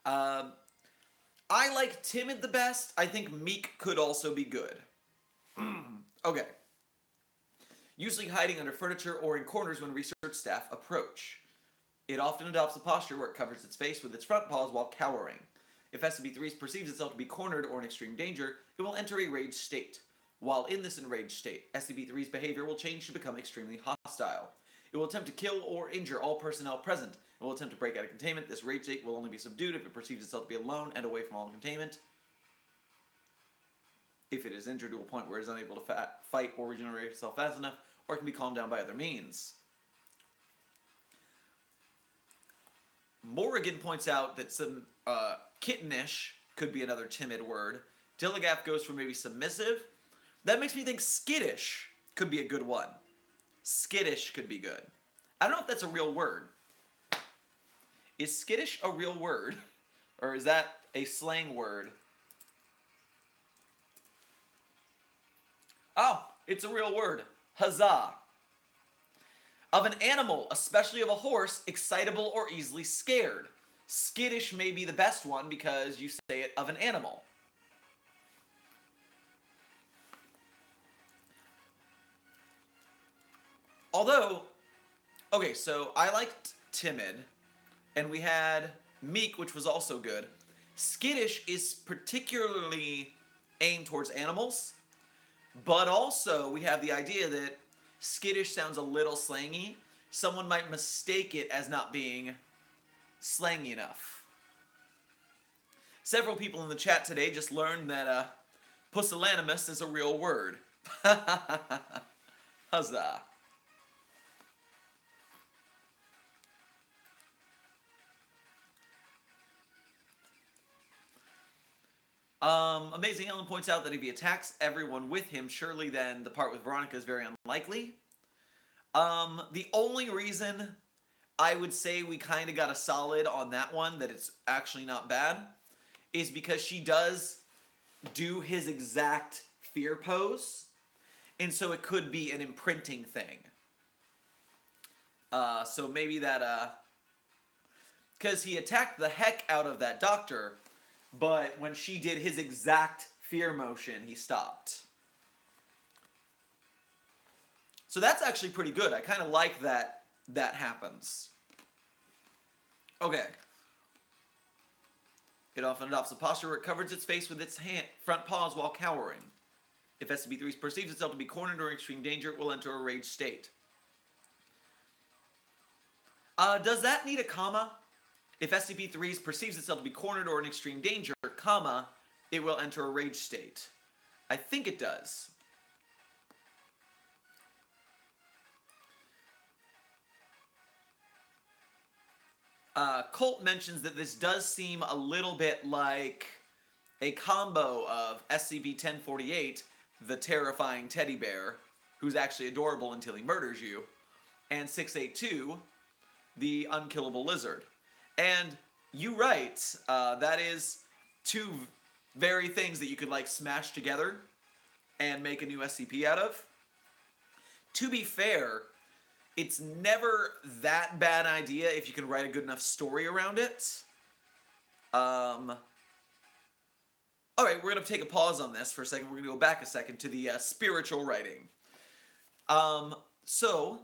I like timid the best. I think meek could also be good. Okay. Usually hiding under furniture or in corners when research staff approach. It often adopts a posture where it covers its face with its front paws while cowering. If SCP-3 perceives itself to be cornered or in extreme danger, it will enter a raged state. While in this enraged state, SCP-3's behavior will change to become extremely hostile. It will attempt to kill or injure all personnel present. It will attempt to break out of containment. This rage state will only be subdued if it perceives itself to be alone and away from all containment. If it is injured to a point where it is unable to fight or regenerate itself fast enough, or it can be calmed down by other means. Morrigan points out that some kittenish could be another timid word. Dilligath goes for maybe submissive. That makes me think skittish could be a good one. Skittish could be good. I don't know if that's a real word. Is skittish a real word? Or is that a slang word? Oh, it's a real word. Huzzah. Of an animal, especially of a horse, excitable or easily scared. Skittish may be the best one because you say it of an animal. Although, okay, so I liked timid, and we had meek, which was also good. Skittish is particularly aimed towards animals, but also we have the idea that skittish sounds a little slangy. Someone might mistake it as not being slangy enough. Several people in the chat today just learned that pusillanimous is a real word. Huzzah. Amazing Ellen points out that if he attacks everyone with him, surely then the part with Veronica is very unlikely. The only reason I would say we kind of got a solid on that one, that it's actually not bad, is because she does do his exact fear pose, and so it could be an imprinting thing. So maybe that, because he attacked the heck out of that doctor, but when she did his exact fear motion, he stopped. So that's actually pretty good. I kind of like that that happens. Okay. It often adopts a posture where it covers its face with its front paws while cowering. If SCP-3 perceives itself to be cornered or in extreme danger, it will enter a rage state. Does that need a comma? If SCP-3 perceives itself to be cornered or in extreme danger, comma, it will enter a rage state. I think it does. Colt mentions that this does seem a little bit like a combo of SCP-1048, the terrifying teddy bear, who's actually adorable until he murders you, and 682, the unkillable lizard. And you right, that is two very things that you could like smash together and make a new SCP out of. To be fair, it's never that bad idea if you can write a good enough story around it. Alright, we're going to take a pause on this for a second. We're going to go back a second to the spiritual writing. So,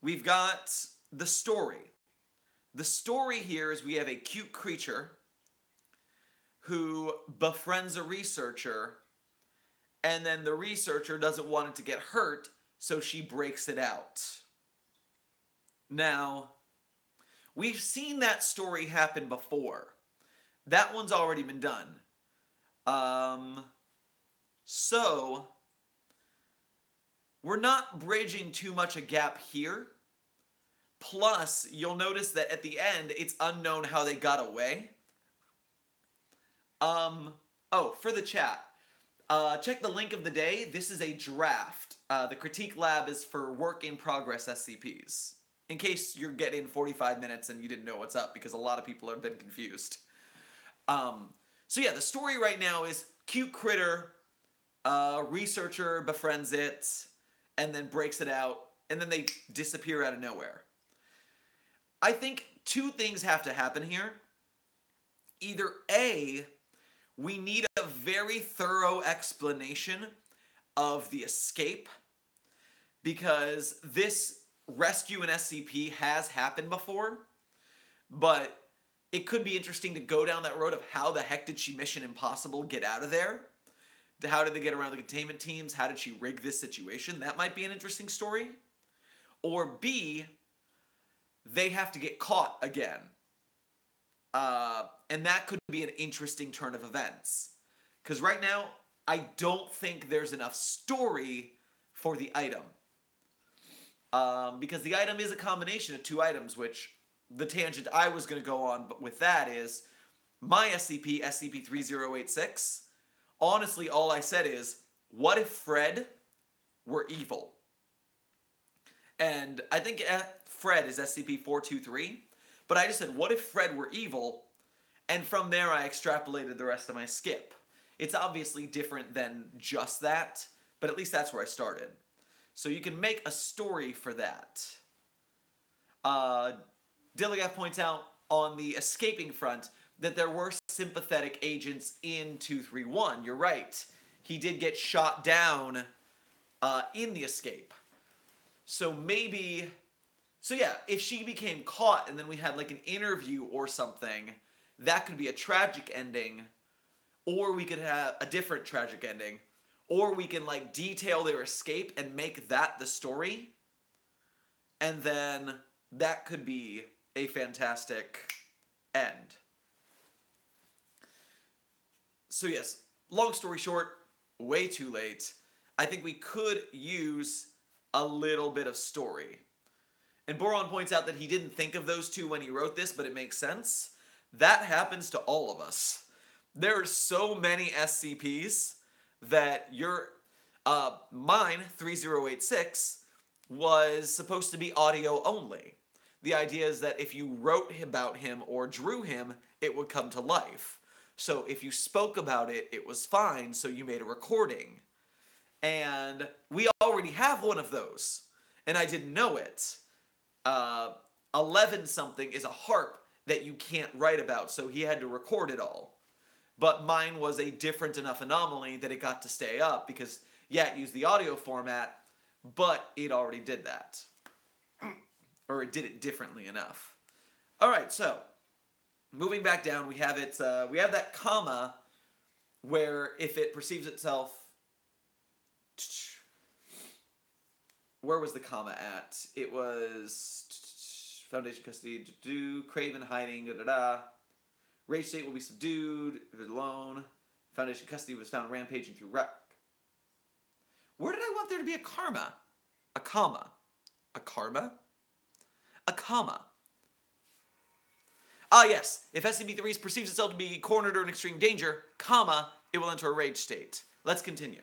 we've got the story. The story here is we have a cute creature who befriends a researcher, and then the researcher doesn't want it to get hurt, so she breaks it out. Now, we've seen that story happen before. That one's already been done. So, we're not bridging too much a gap here. Plus, you'll notice that at the end, it's unknown how they got away. Oh, for the chat. Check the link of the day. This is a draft. The critique lab is for work in progress SCPs. In case you're getting 45 minutes and you didn't know what's up, because a lot of people have been confused. So yeah, the story right now is cute critter, researcher befriends it, and then breaks it out, and then they disappear out of nowhere. I think two things have to happen here. Either A, we need a very thorough explanation of the escape, because this rescue in SCP has happened before, but it could be interesting to go down that road of how the heck did she Mission Impossible get out of there? How did they get around the containment teams? How did she rig this situation? That might be an interesting story. Or B, they have to get caught again. And that could be an interesting turn of events. Because right now, I don't think there's enough story for the item. Because the item is a combination of two items, which the tangent I was going to go on with that is my SCP, SCP-3086. Honestly, all I said is, what if Fred were evil? And I think Fred is SCP-423, but I just said, what if Fred were evil? And from there, I extrapolated the rest of my skip. It's obviously different than just that, but at least that's where I started. So you can make a story for that. Dilligaff points out on the escaping front that there were sympathetic agents in 231. You're right. He did get shot down in the escape. So maybe... So yeah, if she became caught and then we had like an interview or something, that could be a tragic ending. Or we could have a different tragic ending. Or we can like detail their escape and make that the story. And then that could be a fantastic end. So yes, long story short, way too late. I think we could use a little bit of story. And Boron points out that he didn't think of those two when he wrote this, but it makes sense. That happens to all of us. There are so many SCPs that mine, 3086, was supposed to be audio only. The idea is that if you wrote about him or drew him, it would come to life. So if you spoke about it, it was fine, so you made a recording. And we already have one of those, and I didn't know it. 11-something is a harp that you can't write about, so he had to record it all. But mine was a different enough anomaly that it got to stay up, because, yeah, it used the audio format, but it already did that. Or it did it differently enough. Alright, so, moving back down, we have it, we have that comma, where if it perceives itself... Where was the comma at? It was... Foundation custody, Craven hiding, Rage state will be subdued if it's alone. Foundation custody was found rampaging through wreck. Where did I want there to be a karma? A comma. A karma? A comma. Ah, yes. If SCP-3 perceives itself to be cornered or in extreme danger, comma, it will enter a rage state. Let's continue.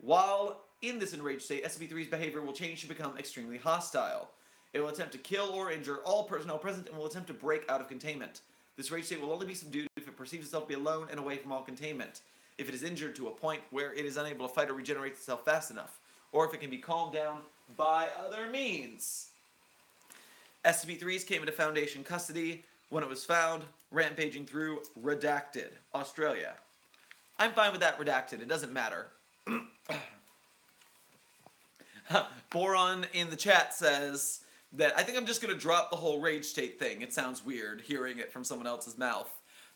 While in this enraged state, SCP-3's behavior will change to become extremely hostile. It will attempt to kill or injure all personnel present and will attempt to break out of containment. This rage state will only be subdued if it perceives itself to be alone and away from all containment, if it is injured to a point where it is unable to fight or regenerate itself fast enough, or if it can be calmed down by other means. SCP-3s came into Foundation custody when it was found rampaging through Redacted, Australia. I'm fine with that redacted, it doesn't matter. Boron in the chat says that I think I'm just going to drop the whole rage state thing. It sounds weird hearing it from someone else's mouth.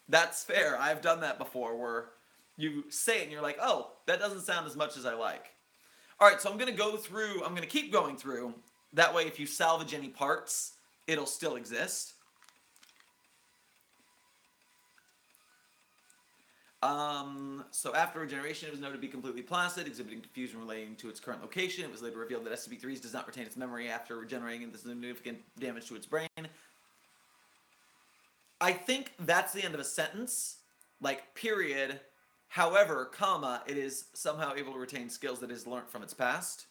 That's fair. I've done that before where you say it and you're like, oh, that doesn't sound as much as I like. Alright, so I'm going to keep going through. That way if you salvage any parts, it'll still exist. So after regeneration, it was noted to be completely placid, exhibiting confusion relating to its current location. It was later revealed that SCP-3 does not retain its memory after regenerating, and this is significant damage to its brain. I think that's the end of a sentence, like period. However, comma, it is somehow able to retain skills that it has learned from its past.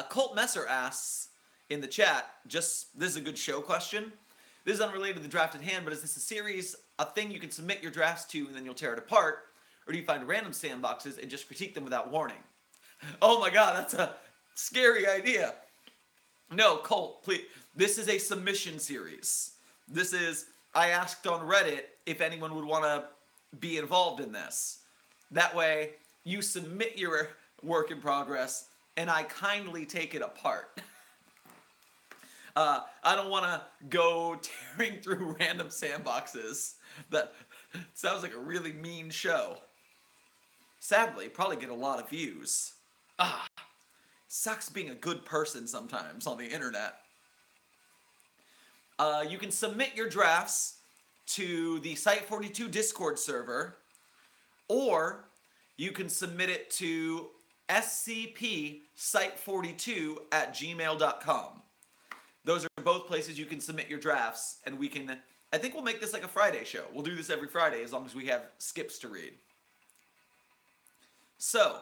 Colt Messer asks in the chat, this is a good show question. This is unrelated to the draft at hand, but is this a series, a thing you can submit your drafts to and then you'll tear it apart? Or do you find random sandboxes and just critique them without warning? Oh my god, that's a scary idea. No, Colt, please. This is a submission series. I asked on Reddit if anyone would want to be involved in this. That way, you submit your work in progress, and I kindly take it apart. I don't want to go tearing through random sandboxes. That sounds like a really mean show. Sadly, probably get a lot of views. Sucks being a good person sometimes on the internet. You can submit your drafts to the Site-42 Discord server, or you can submit it to scpsite42@gmail.com. Those are both places you can submit your drafts, and I think we'll make this like a Friday show. We'll do this every Friday as long as we have skips to read. So,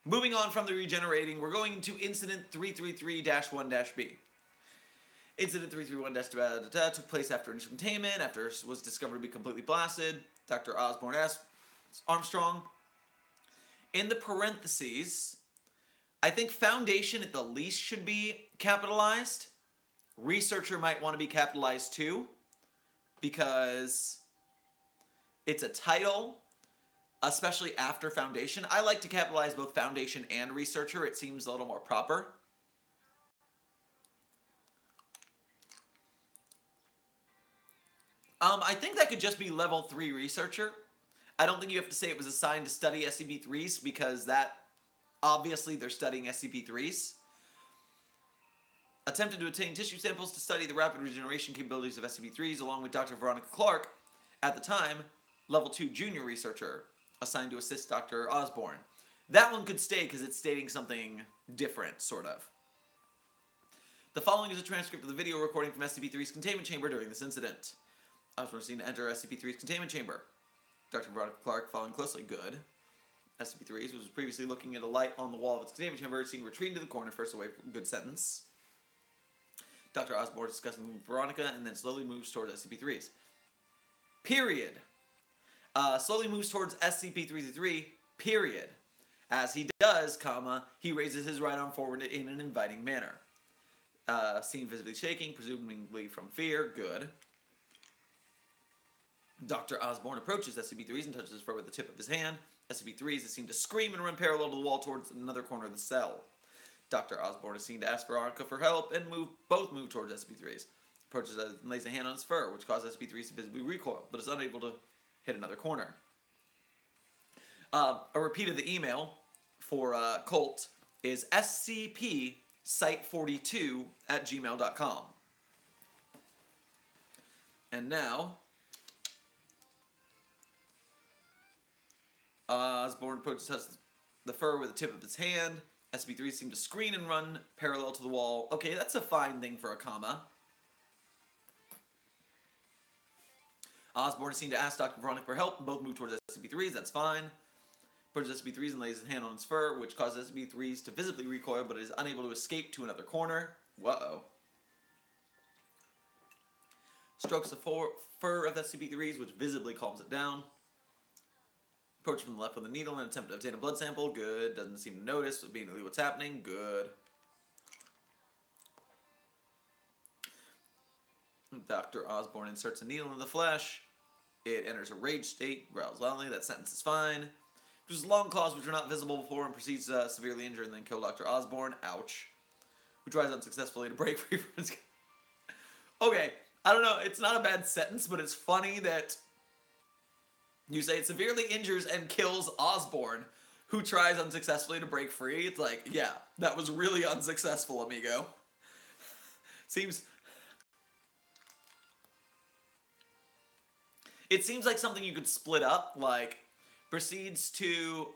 moving on from the regenerating, we're going into Incident 333-1-B. Incident 331- took place after initial containment, after it was discovered to be completely blasted. Dr. Osborne asked Armstrong. In the parentheses, I think Foundation at the least should be capitalized. Researcher might want to be capitalized too, because it's a title, especially after Foundation. I like to capitalize both Foundation and Researcher. It seems a little more proper. I think that could just be level 3 Researcher. I don't think you have to say it was assigned to study SCP-3s, because that, obviously, they're studying SCP-3s. Attempted to obtain tissue samples to study the rapid regeneration capabilities of SCP-3s, along with Dr. Veronica Clark, at the time, level 2 Junior Researcher, assigned to assist Dr. Osborne. That one could stay, because it's stating something different, sort of. The following is a transcript of the video recording from SCP-3's containment chamber during this incident. Osborne was seen to enter SCP-3's containment chamber. Dr. Veronica Clark following closely. Good. SCP-3 was previously looking at a light on the wall of its containment chamber, seen retreating to the corner first away from good sentence. Dr. Osborne discussing with Veronica and then slowly moves towards SCP-3s. Period. Slowly moves towards SCP-333, period. As he does, comma, he raises his right arm forward in an inviting manner. Seen visibly shaking, presumably from fear. Good. Dr. Osborne approaches SCP-3s and touches his fur with the tip of his hand. SCP-3s is seen to scream and run parallel to the wall towards another corner of the cell. Dr. Osborne is seen to ask Veronica for help and both move towards SCP-3s. Approaches and lays a hand on his fur, which causes SCP-3s to visibly recoil, but is unable to hit another corner. A repeat of the email for Colt is scpsite42@gmail.com. And now, Osborne approaches the fur with the tip of his hand. SCP-3 seem to scream and run parallel to the wall. Okay, that's a fine thing for a comma. Osborn is seen to ask Dr. Veronica for help, and both move towards SCP-3s. That's fine. Approaches SCP-3s and lays his hand on its fur, which causes SCP-3s to visibly recoil, but is unable to escape to another corner. Whoa. Strokes the fur of SCP-3s, which visibly calms it down. Approach from the left with a needle and attempt to obtain a blood sample. Good. Doesn't seem to notice immediately what's happening. Good. Dr. Osborn inserts a needle in the flesh. It enters a rage state. Growls loudly. That sentence is fine. Uses long claws which were not visible before and proceeds to severely injure and then kill Dr. Osborn. Ouch. Who tries unsuccessfully to break free from his... Okay. I don't know. It's not a bad sentence, but it's funny that you say it severely injures and kills Osborn, who tries unsuccessfully to break free. It's like, yeah, that was really unsuccessful, amigo. It seems like something you could split up, like, proceeds to,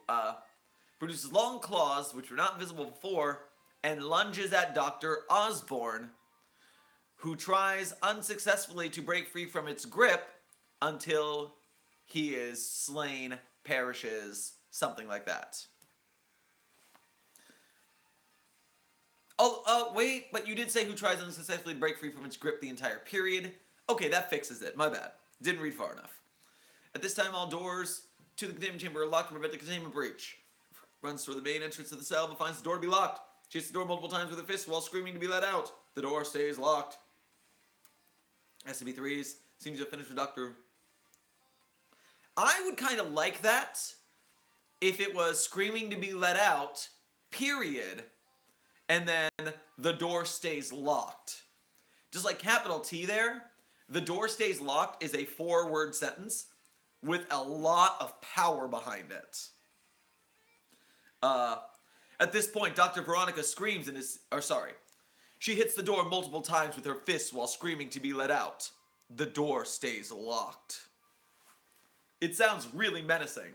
produces long claws, which were not visible before, and lunges at Dr. Osborn, who tries unsuccessfully to break free from its grip until he is slain, perishes, something like that. Oh, wait, but you did say who tries unsuccessfully to break free from its grip the entire period. Okay, that fixes it. My bad. Didn't read far enough. At this time, all doors to the containment chamber are locked to prevent the containment breach. Runs toward the main entrance of the cell, but finds the door to be locked. She hits the door multiple times with her fist while screaming to be let out. The door stays locked. SCP-3s seems to have finished with Dr. I would kind of like that if it was screaming to be let out, period, and then the door stays locked. Just like capital T there, the door stays locked is a 4-word sentence with a lot of power behind it. At this point, Dr. Veronica screams and she hits the door multiple times with her fists while screaming to be let out. The door stays locked. It sounds really menacing.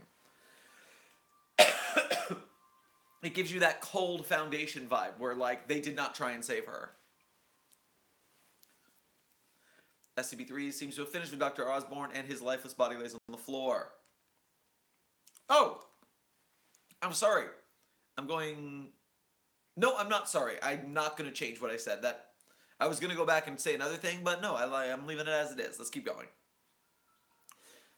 It gives you that cold foundation vibe where, like, they did not try and save her. SCP-3 seems to have finished with Dr. Osborn, and his lifeless body lays on the floor. Oh! I'm sorry. No, I'm not sorry. I'm not going to change what I said. I was going to go back and say another thing, but no, I'm leaving it as it is. Let's keep going.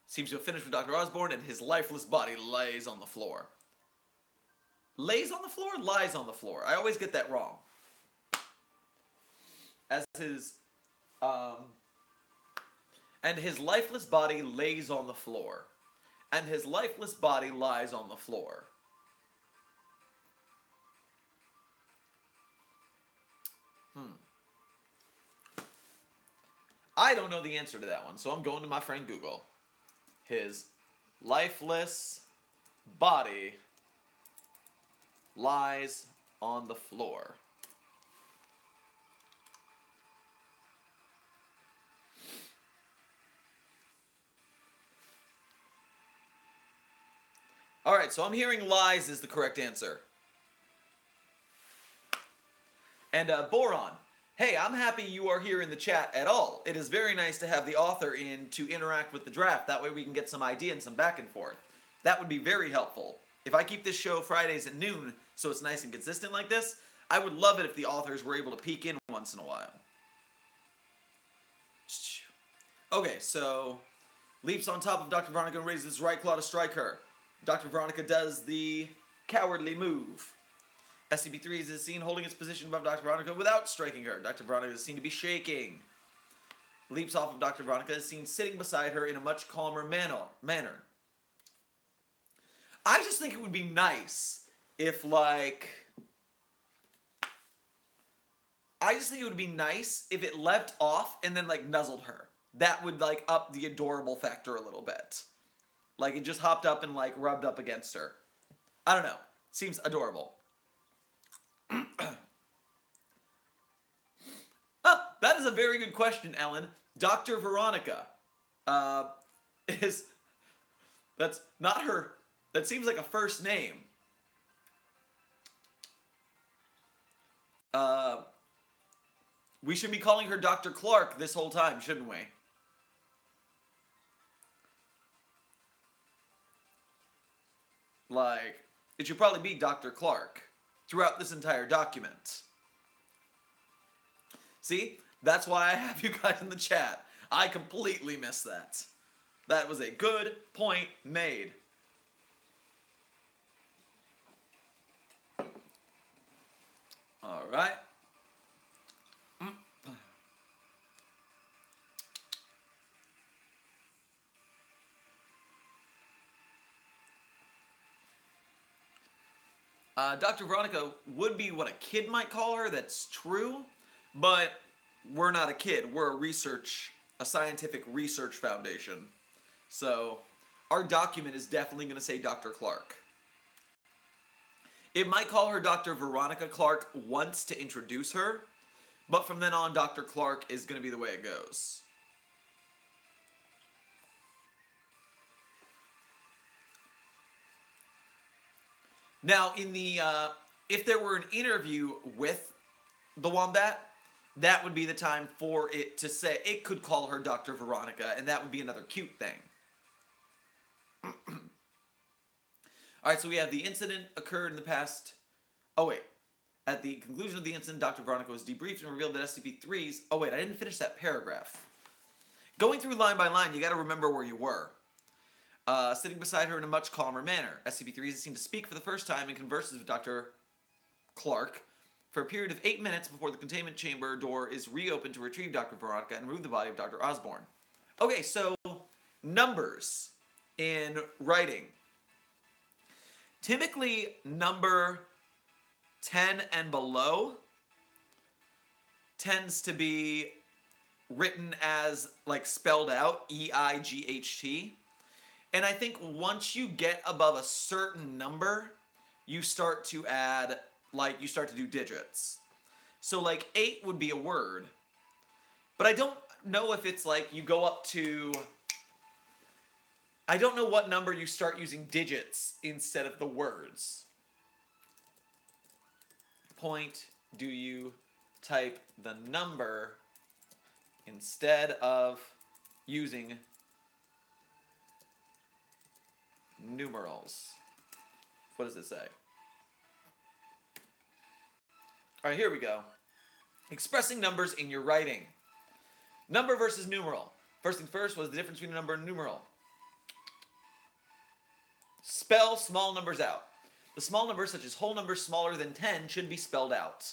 Seems to have finished with Dr. Osborn, and his lifeless body lays on the floor. Lays on the floor? Lies on the floor. I always get that wrong. And his lifeless body lays on the floor. And his lifeless body lies on the floor. I don't know the answer to that one, so I'm going to my friend Google. His lifeless body lies on the floor. Alright, so I'm hearing lies is the correct answer. And Boron, hey, I'm happy you are here in the chat at all. It is very nice to have the author in to interact with the draft. That way we can get some idea and some back and forth. That would be very helpful. If I keep this show Fridays at noon, so it's nice and consistent like this, I would love it if the authors were able to peek in once in a while. Okay, so leaps on top of Dr. Veronica and raises his right claw to strike her. Dr. Veronica does the cowardly move. SCP-3 is seen holding its position above Dr. Veronica without striking her. Dr. Veronica is seen to be shaking. Leaps off of Dr. Veronica is seen sitting beside her in a much calmer manner. I just think it would be nice if, like... I just think it would be nice if it leapt off and then, like, nuzzled her. That would, like, up the adorable factor a little bit. Like, it just hopped up and, like, rubbed up against her. I don't know. Seems adorable. Oh, that is a very good question, Ellen. Dr. Veronica. That's not her... That seems like a first name. We should be calling her Dr. Clark this whole time, shouldn't we? Like, it should probably be Dr. Clark throughout this entire document. See? That's why I have you guys in the chat. I completely missed that. That was a good point made. All right. Dr. Veronica would be what a kid might call her. That's true. But we're not a kid. We're a scientific research foundation. So our document is definitely going to say Dr. Clark. It might call her Dr. Veronica Clark once to introduce her, but from then on, Dr. Clark is going to be the way it goes. Now, in the if there were an interview with the Wombat, that would be the time for it to say, it could call her Dr. Veronica, and that would be another cute thing. Alright, so we have the incident occurred in the past. Oh, wait. At the conclusion of the incident, Dr. Veronica was debriefed and revealed that SCP-3s... Oh, wait, I didn't finish that paragraph. Going through line by line, you gotta remember where you were. Sitting beside her in a much calmer manner. SCP-3s seemed to speak for the first time and converses with Dr. Clark for a period of 8 minutes before the containment chamber door is reopened to retrieve Dr. Veronica and remove the body of Dr. Osborne. Okay, so numbers in writing. Typically, number 10 and below tends to be written as, like, spelled out, E-I-G-H-T. And I think once you get above a certain number, you start to add, like, you start to do digits. So, like, 8 would be a word. But I don't know if it's, like, you go up to... I don't know what number you start using digits instead of the words. Point do you type the number instead of using numerals? What does it say? Alright, here we go. Expressing numbers in your writing. Number versus numeral. First things first, what is the difference between a number and a numeral? Spell small numbers out. The small numbers, such as whole numbers smaller than 10, should be spelled out.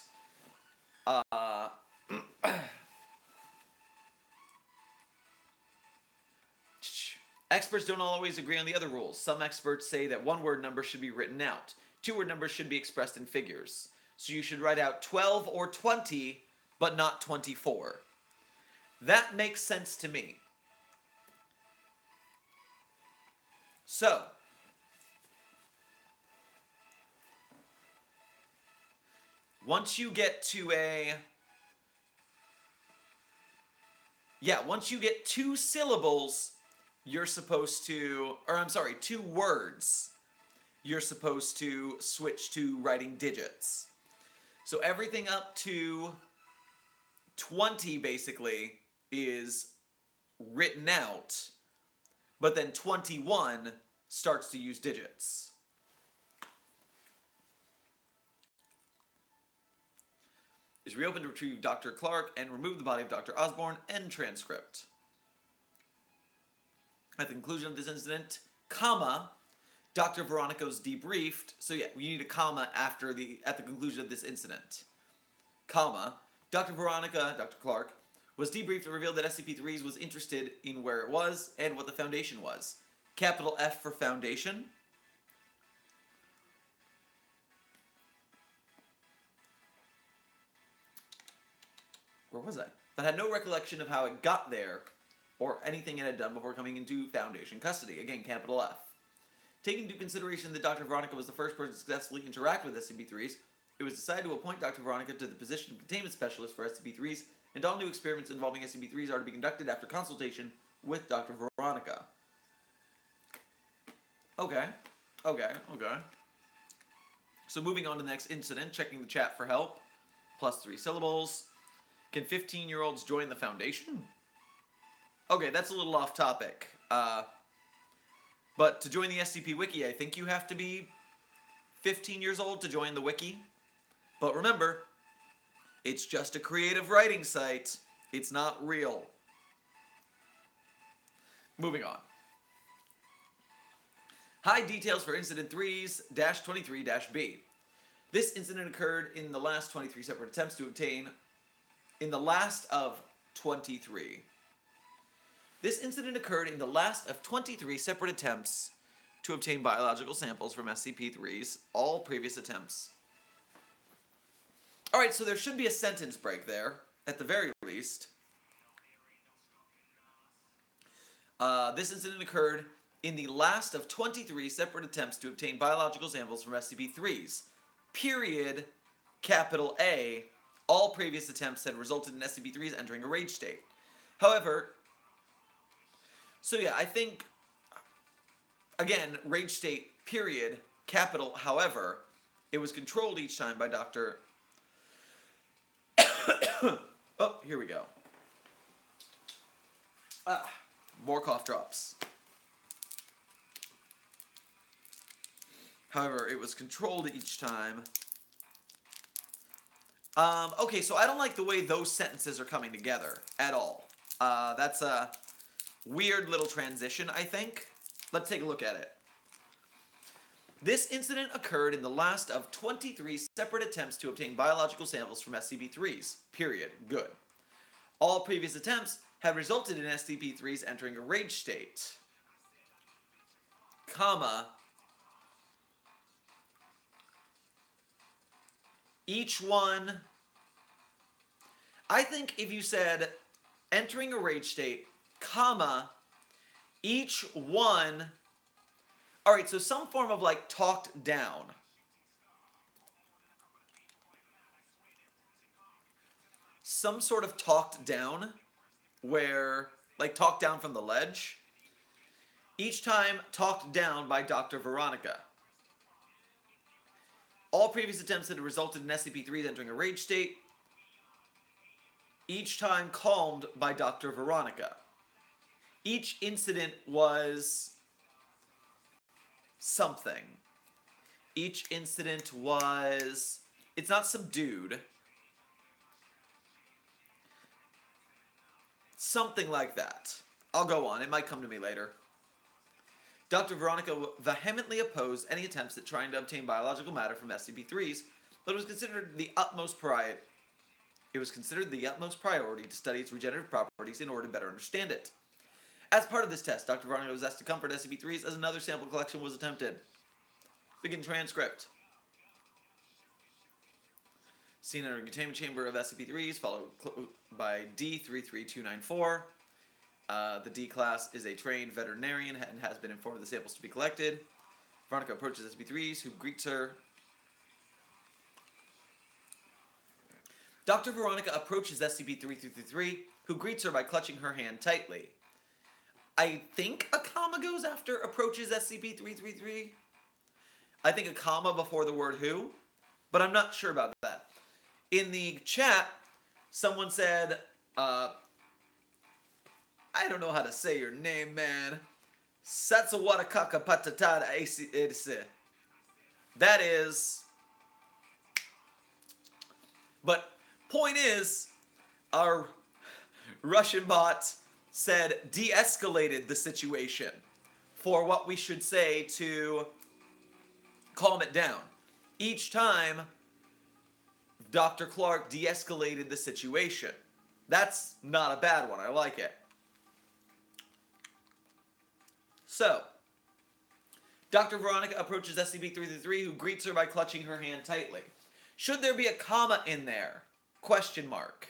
Experts don't always agree on the other rules. Some experts say that one-word numbers should be written out. Two-word numbers should be expressed in figures. So you should write out 12 or 20, but not 24. That makes sense to me. So, once you get to once you get 2 syllables, you're supposed to, or I'm sorry, 2 words, you're supposed to switch to writing digits. So everything up to 20, basically, is written out, but then 21 starts to use digits. Is reopened to retrieve Dr. Clark and remove the body of Dr. Osborne. End transcript. At the conclusion of this incident, comma, Dr. Veronica was debriefed. So yeah, we need a comma at the conclusion of this incident. Comma, Dr. Veronica, Dr. Clark, was debriefed and revealed that SCP-3s was interested in where it was and what the Foundation was. Capital F for Foundation. Where was I? But had no recollection of how it got there or anything it had done before coming into Foundation custody. Again, capital F. Taking into consideration that Dr. Veronica was the first person to successfully interact with SCP-3s, it was decided to appoint Dr. Veronica to the position of containment specialist for SCP-3s, and all new experiments involving SCP-3s are to be conducted after consultation with Dr. Veronica. Okay. So moving on to the next incident, checking the chat for help. Plus 3 syllables. Can 15-year-olds join the Foundation? Okay, that's a little off topic. But to join the SCP Wiki, I think you have to be 15 years old to join the wiki. But remember, it's just a creative writing site. It's not real. Moving on. High details for Incident 3's-23-B. This incident occurred in the last 23 separate attempts to obtain... In the last of 23. This incident occurred in the last of 23 separate attempts to obtain biological samples from SCP-3's. All previous attempts. Alright, so there should be a sentence break there, at the very least. This incident occurred in the last of 23 separate attempts to obtain biological samples from SCP-3's. Period, capital A. All previous attempts had resulted in SCP-3's entering a rage state. However, so yeah, I think, again, rage state, period, capital, however, it was controlled each time by Dr. Oh, here we go. More cough drops. However, it was controlled each time. Okay, so I don't like the way those sentences are coming together at all. That's a weird little transition, I think. Let's take a look at it. This incident occurred in the last of 23 separate attempts to obtain biological samples from SCP-3's. Period. Good. All previous attempts have resulted in SCP-3's entering a rage state. Comma. Each one... I think if you said entering a rage state, comma, each one... Alright, so some form of, like, talked down. Some sort of talked down, where, like, talked down from the ledge. Each time talked down by Dr. Veronica. All previous attempts had resulted in SCP-3's entering a rage state. Each time calmed by Dr. Veronica. Each incident was... something. Each incident was... It's not subdued. Something like that. I'll go on. It might come to me later. Dr. Veronica vehemently opposed any attempts at trying to obtain biological matter from SCP-3's, but it was considered the utmost priority to study its regenerative properties in order to better understand it. As part of this test, Dr. Veronica was asked to comfort SCP-3's as another sample collection was attempted. Begin transcript. Seen in a containment chamber of SCP-3's, followed by D-33294. The D class is a trained veterinarian and has been informed of the samples to be collected. Veronica approaches SCP-3's, who greets her. Dr. Veronica approaches SCP-3333, who greets her by clutching her hand tightly. I think a comma goes after approaches SCP-333. I think a comma before the word who, but I'm not sure about that. In the chat, someone said, I don't know how to say your name, man. Satsawattakaka patatada AC. That is... But, point is, our Russian bot said de-escalated the situation for what we should say to calm it down. Each time, Dr. Clark de-escalated the situation. That's not a bad one. I like it. So, Dr. Veronica approaches SCP-333, who greets her by clutching her hand tightly. Should there be a comma in there? Question mark.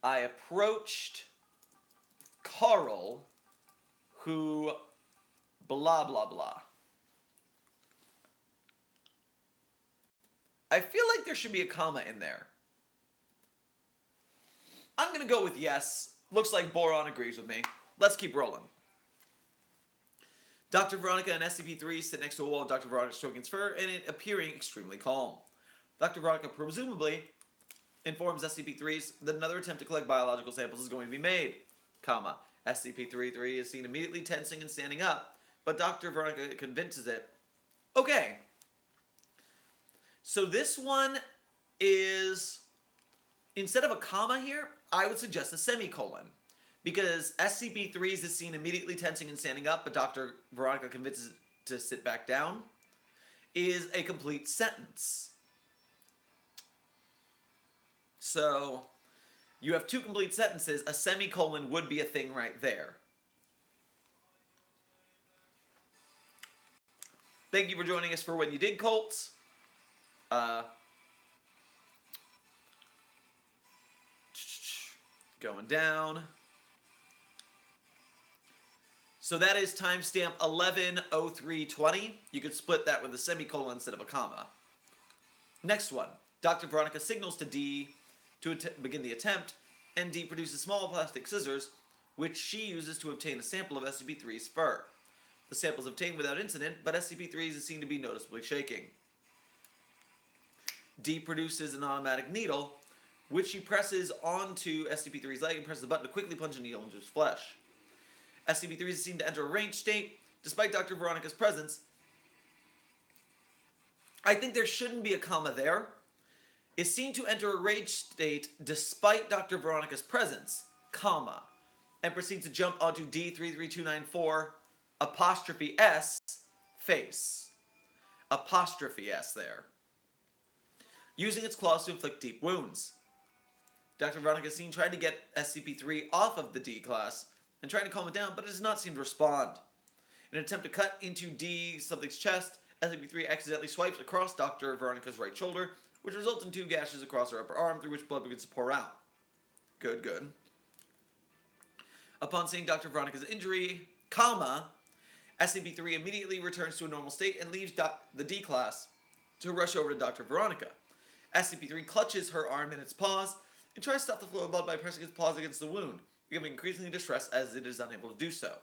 I approached Carl, who blah blah blah. I feel like there should be a comma in there. I'm gonna go with yes. Looks like Boron agrees with me. Let's keep rolling. Dr. Veronica and SCP-3 sit next to a wall, and Dr. Veronica stroking its fur, and it appearing extremely calm. Dr. Veronica presumably informs SCP-3 that another attempt to collect biological samples is going to be made, comma. SCP-33 is seen immediately tensing and standing up, but Dr. Veronica convinces it. Okay. So this one is, instead of a comma here, I would suggest a semicolon. Because SCP-3 is seen immediately tensing and standing up, but Dr. Veronica convinces it to sit back down, is a complete sentence. So, you have two complete sentences. A semicolon would be a thing right there. Thank you for joining us for When You Dig Cults. Going down. So that is timestamp 11:03:20. You could split that with a semicolon instead of a comma. Next one. Dr. Veronica signals to D to begin the attempt, and D produces small plastic scissors, which she uses to obtain a sample of SCP-3's fur. The sample is obtained without incident, but SCP-3 is seen to be noticeably shaking. D produces an automatic needle, which she presses onto SCP-3's leg and presses the button to quickly plunge a needle into his flesh. SCP-3 is seen to enter a raged state, despite Dr. Veronica's presence. I think there shouldn't be a comma there. Is seen to enter a raged state despite Dr. Veronica's presence, comma, and proceeds to jump onto D33294, apostrophe S, face. Apostrophe S there. Using its claws to inflict deep wounds. Dr. Veronica is seen trying to get SCP-3 off of the D class and trying to calm it down, but it does not seem to respond. In an attempt to cut into D something's chest, SCP-3 accidentally swipes across Dr. Veronica's right shoulder, which results in 2 gashes across her upper arm through which blood begins to pour out. Good, good. Upon seeing Dr. Veronica's injury, comma, SCP-3 immediately returns to a normal state and leaves the D class to rush over to Dr. Veronica. SCP-3 clutches her arm in its paws and tries to stop the flow of blood by pressing its paws against the wound, becoming increasingly distressed as it is unable to do so.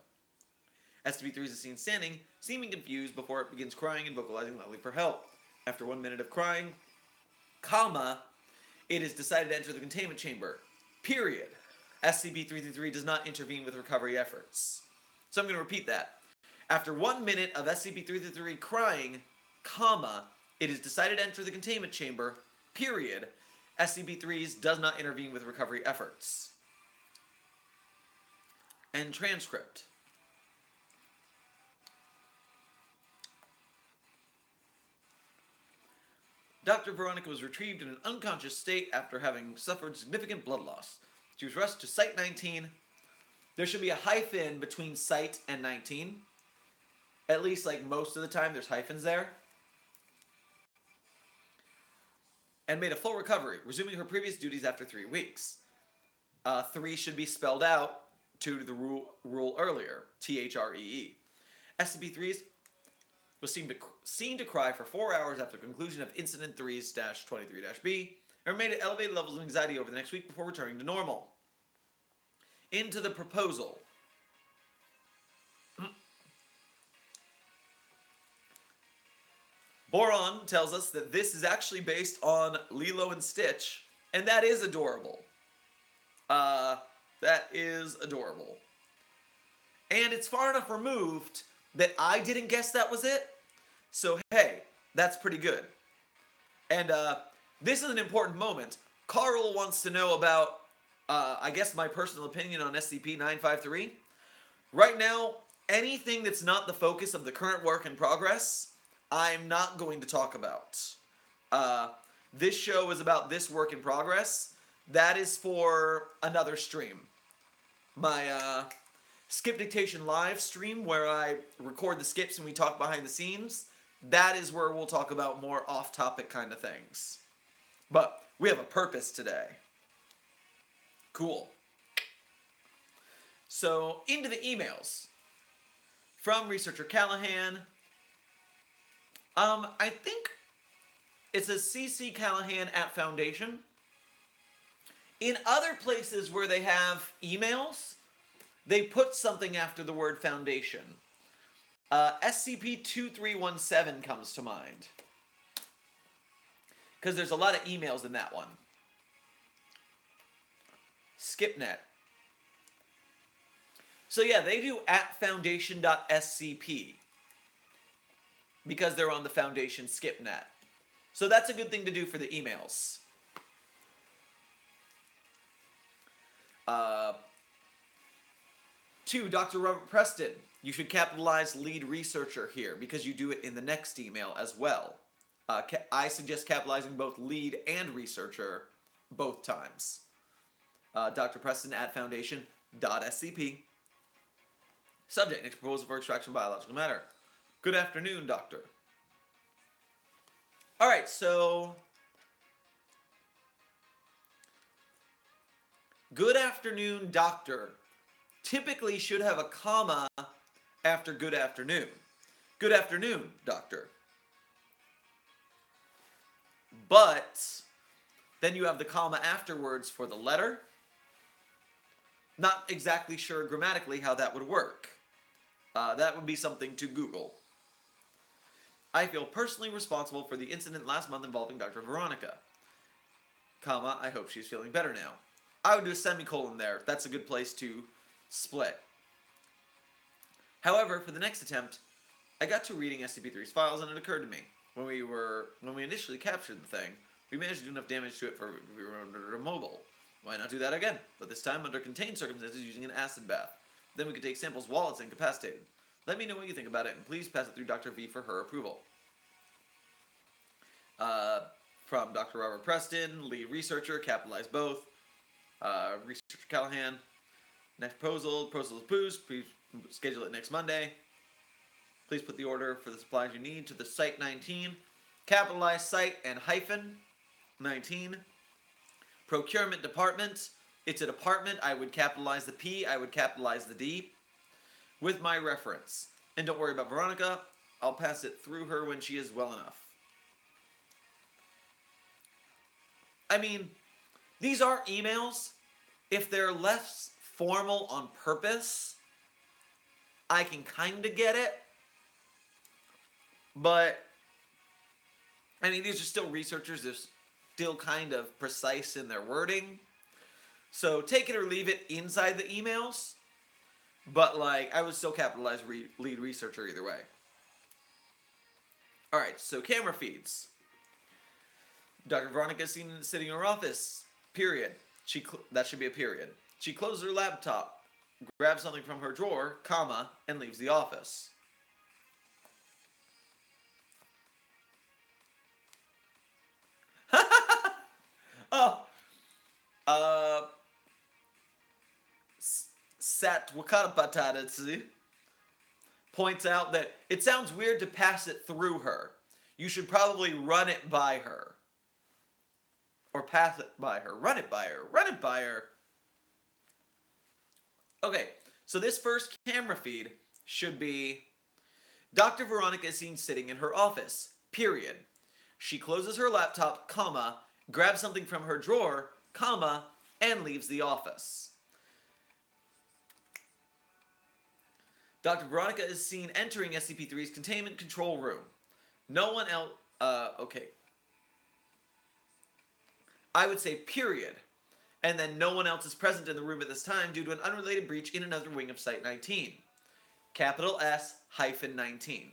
SCP-3 is seen standing, seeming confused before it begins crying and vocalizing loudly for help. After 1 minute of crying, comma, it is decided to enter the containment chamber. Period. SCP-333 does not intervene with recovery efforts. So I'm going to repeat that. After 1 minute of SCP-333 crying, comma, it is decided to enter the containment chamber. Period. SCP-3 does not intervene with recovery efforts. And transcript. Dr. Veronica was retrieved in an unconscious state after having suffered significant blood loss. She was rushed to Site-19. There should be a hyphen between Site and 19. At least, like, most of the time, there's hyphens there. And made a full recovery, resuming her previous duties after 3 weeks. 3 should be spelled out to the rule earlier. THREE. SCP-3 was seen to cry for 4 hours after the conclusion of Incident 3-23-B, and remained at elevated levels of anxiety over the next week before returning to normal. Into the proposal. Boron tells us that this is actually based on Lilo and Stitch, and that is adorable. That is adorable. And it's far enough removed that I didn't guess that was it. So, hey, that's pretty good. And this is an important moment. Carl wants to know about, I guess, my personal opinion on SCP-953. Right now, anything that's not the focus of the current work in progress, I'm not going to talk about. This show is about this work in progress. That is for another stream. My Skip Dictation live stream, where I record the skips and we talk behind the scenes, that is where we'll talk about more off-topic kind of things. But we have a purpose today. Cool. So, into the emails. From researcher Callahan. I think it says CC Callahan at Foundation. In other places where they have emails, they put something after the word Foundation. SCP-2317 comes to mind. Because there's a lot of emails in that one. SkipNet. So yeah, they do at foundation.scp because they're on the Foundation SkipNet. So that's a good thing to do for the emails. Two, Dr. Robert Preston. You should capitalize lead researcher here because you do it in the next email as well. I suggest capitalizing both lead and researcher both times. Dr. Preston at foundation.scp. Subject, next proposal for extraction of biological matter. Good afternoon, doctor. Alright, so good afternoon, doctor typically should have a comma after good afternoon. Good afternoon, doctor. But then you have the comma afterwards for the letter. Not exactly sure grammatically how that would work. That would be something to Google. I feel personally responsible for the incident last month involving Dr. Veronica. Comma, I hope she's feeling better now. I would do a semicolon there. That's a good place to split. However, for the next attempt, I got to reading SCP-3's files and it occurred to me, when we initially captured the thing, we managed to do enough damage to it for we were under mobile. Why not do that again? But this time under contained circumstances using an acid bath. Then we could take samples while it's incapacitated. Let me know what you think about it, and please pass it through Dr. V for her approval. From Dr. Robert Preston, lead researcher, capitalize both. Researcher Callahan. Next proposal is boost. Please schedule it next Monday. Please put the order for the supplies you need to the Site-19. Capitalize Site and hyphen 19. Procurement department. It's a department. I would capitalize the P. I would capitalize the D. With my reference. And don't worry about Veronica. I'll pass it through her when she is well enough. I mean, these are emails. If they're less formal on purpose, I can kind of get it. But, I mean, these are still researchers. They're still kind of precise in their wording. So take it or leave it inside the emails. But, like, I would still capitalize lead researcher either way. Alright, so camera feeds. Dr. Veronica is seen sitting in her office. Period. That should be a period. She closes her laptop, grabs something from her drawer, comma, and leaves the office. Sat Wakata points out that it sounds weird to pass it through her. You should probably run it by her. Or pass it by her. Run it by her. Run it by her. Okay, so this first camera feed should be Dr. Veronica is seen sitting in her office. Period. She closes her laptop, comma, grabs something from her drawer, comma, and leaves the office. Dr. Veronica is seen entering SCP-3's containment control room. No one else... okay. I would say period. And then no one else is present in the room at this time due to an unrelated breach in another wing of Site-19. Capital S hyphen 19.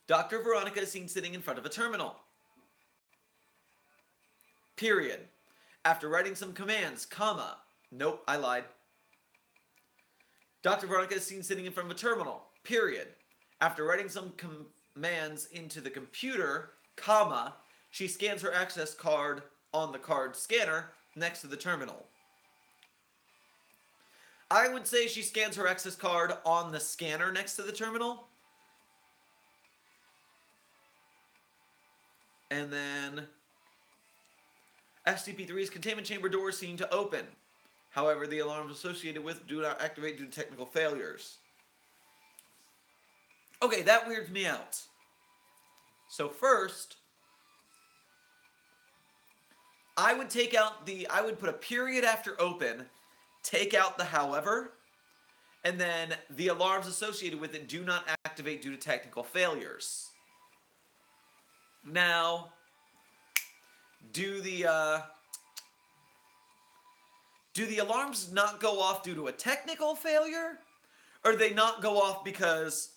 Dr. Veronica is seen sitting in front of a terminal. Period. After writing some commands, comma. Nope, I lied. Dr. Veronica is seen sitting in front of a terminal. Period. After writing some commands into the computer, comma, she scans her access card on the card scanner next to the terminal. I would say she scans her access card on the scanner next to the terminal. And then SCP-3's containment chamber doors seem to open. However, the alarms associated with do not activate due to technical failures. Okay, that weirds me out. So first, I would put a period after open, take out the however, and then the alarms associated with it do not activate due to technical failures. Now, do the do the alarms not go off due to a technical failure? Or do they not go off because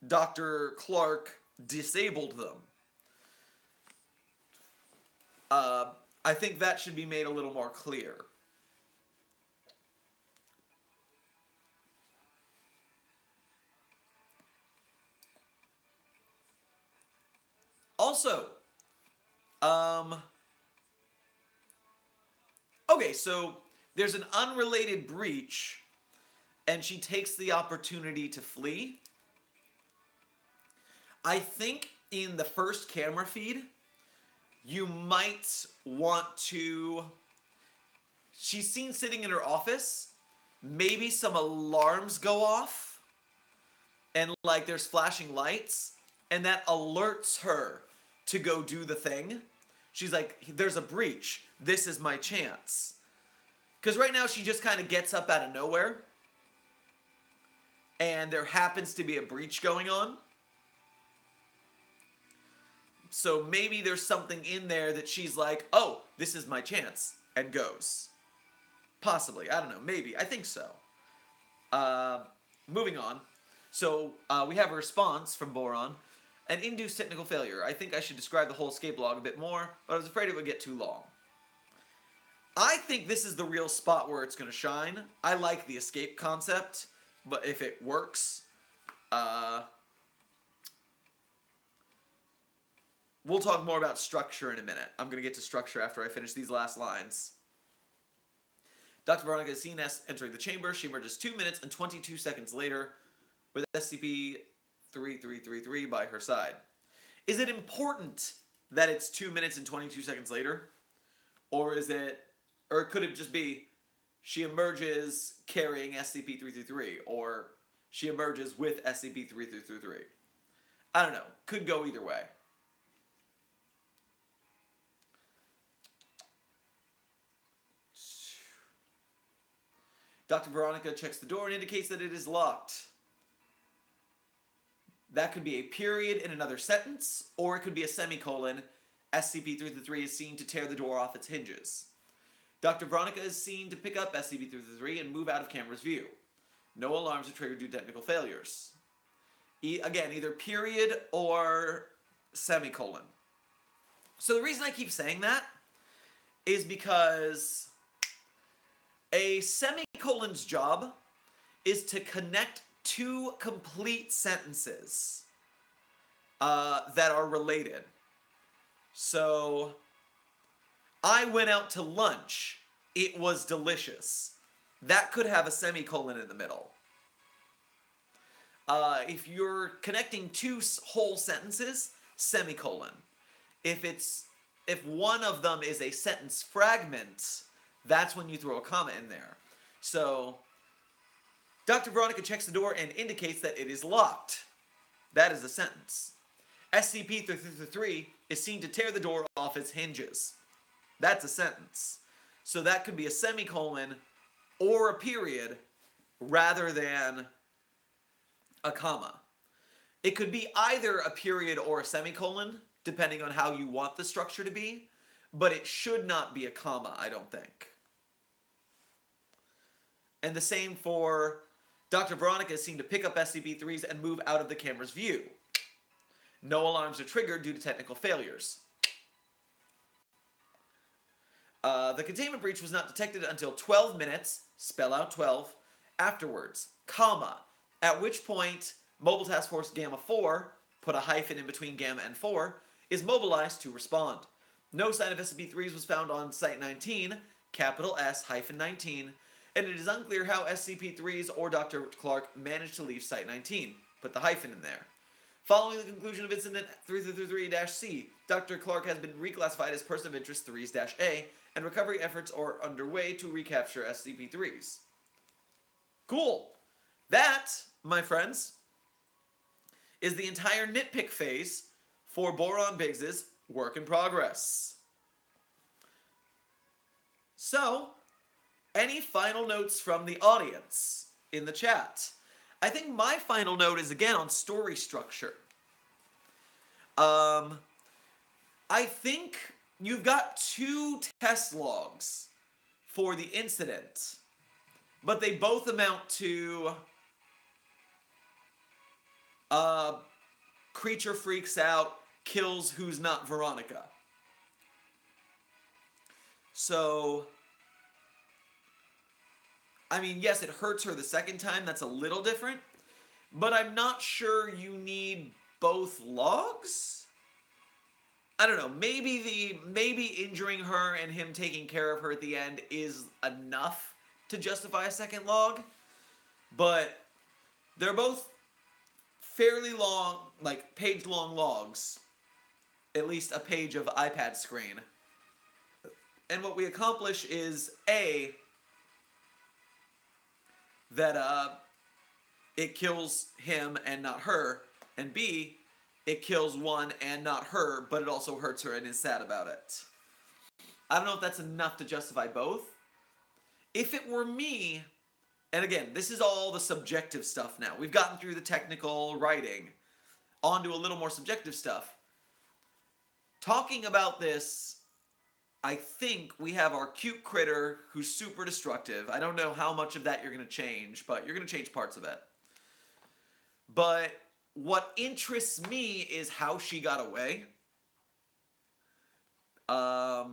Dr. Clark disabled them? I think that should be made a little more clear. Also, okay, so there's an unrelated breach, and she takes the opportunity to flee. I think in the first camera feed, you might want to... She's seen sitting in her office. Maybe some alarms go off, and like there's flashing lights, and that alerts her to go do the thing. She's like, there's a breach. This is my chance. Because right now she just kind of gets up out of nowhere, and there happens to be a breach going on. So maybe there's something in there that she's like, oh, this is my chance, and goes. Possibly. I don't know. Maybe. I think so. Moving on. So we have a response from Boron. An induced technical failure. I think I should describe the whole escape log a bit more, but I was afraid it would get too long. I think this is the real spot where it's going to shine. I like the escape concept, but if it works, we'll talk more about structure in a minute. I'm going to get to structure after I finish these last lines. Dr. Veronica is seen entering the chamber. She emerges 2 minutes and 22 seconds later with SCP-3333 by her side. Is it important that it's 2 minutes and 22 seconds later? Or could it just be she emerges carrying SCP-333, or she emerges with SCP-3333? I don't know. Could go either way. Dr. Veronica checks the door and indicates that it is locked. That could be a period in another sentence, or it could be a semicolon. SCP-333 is seen to tear the door off its hinges. Dr. Veronica is seen to pick up SCP-333 and move out of camera's view. No alarms are triggered due to technical failures. Again, either period or semicolon. So the reason I keep saying that is because a semicolon's job is to connect two complete sentences that are related. So, I went out to lunch. It was delicious. That could have a semicolon in the middle. If you're connecting two whole sentences, semicolon. If one of them is a sentence fragment, that's when you throw a comma in there. So, Dr. Veronica checks the door and indicates that it is locked. That is a sentence. SCP-333 is seen to tear the door off its hinges. That's a sentence. So that could be a semicolon or a period rather than a comma. It could be either a period or a semicolon, depending on how you want the structure to be, but it should not be a comma, I don't think. And the same for Dr. Veronica is seen to pick up SCP-3s and move out of the camera's view. No alarms are triggered due to technical failures. The containment breach was not detected until 12 minutes, spell out 12, afterwards, comma, at which point Mobile Task Force Gamma 4, put a hyphen in between Gamma and 4, is mobilized to respond. No sign of SCP-3s was found on Site-19, capital S-19, and it is unclear how SCP-3s or Dr. Clark managed to leave Site-19. Put the hyphen in there. Following the conclusion of Incident 333-C, Dr. Clark has been reclassified as Person of Interest 3-A, and recovery efforts are underway to recapture SCP-3s. Cool. That, my friends, is the entire nitpick phase for BoronBiggs' work in progress. So, any final notes from the audience in the chat? I think my final note is again on story structure. I think you've got two test logs for the incident. But they both amount to creature freaks out, kills who's not Veronica. So, I mean, yes, it hurts her the second time. That's a little different. But I'm not sure you need both logs? I don't know. Maybe injuring her and him taking care of her at the end is enough to justify a second log. But they're both fairly long, like page-long logs. At least a page of iPad screen. And what we accomplish is A, that it kills him and not her, and B, it kills one and not her, but it also hurts her and is sad about it. I don't know if that's enough to justify both. If it were me, and again, this is all the subjective stuff now. We've gotten through the technical writing, onto a little more subjective stuff. Talking about this, I think we have our cute critter who's super destructive. I don't know how much of that you're going to change, but you're going to change parts of it. But what interests me is how she got away. Right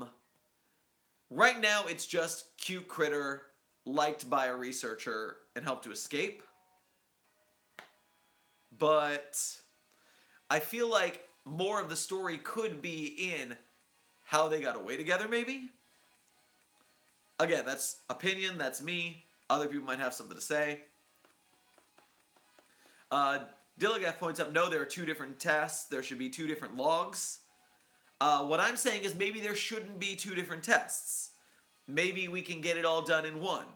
now, it's just cute critter, liked by a researcher, and helped to escape. But I feel like more of the story could be in how they got away together, maybe? Again, that's opinion, that's me. Other people might have something to say. Dilligath points out, no, there are two different tests. There should be two different logs. What I'm saying is maybe there shouldn't be two different tests. Maybe we can get it all done in one.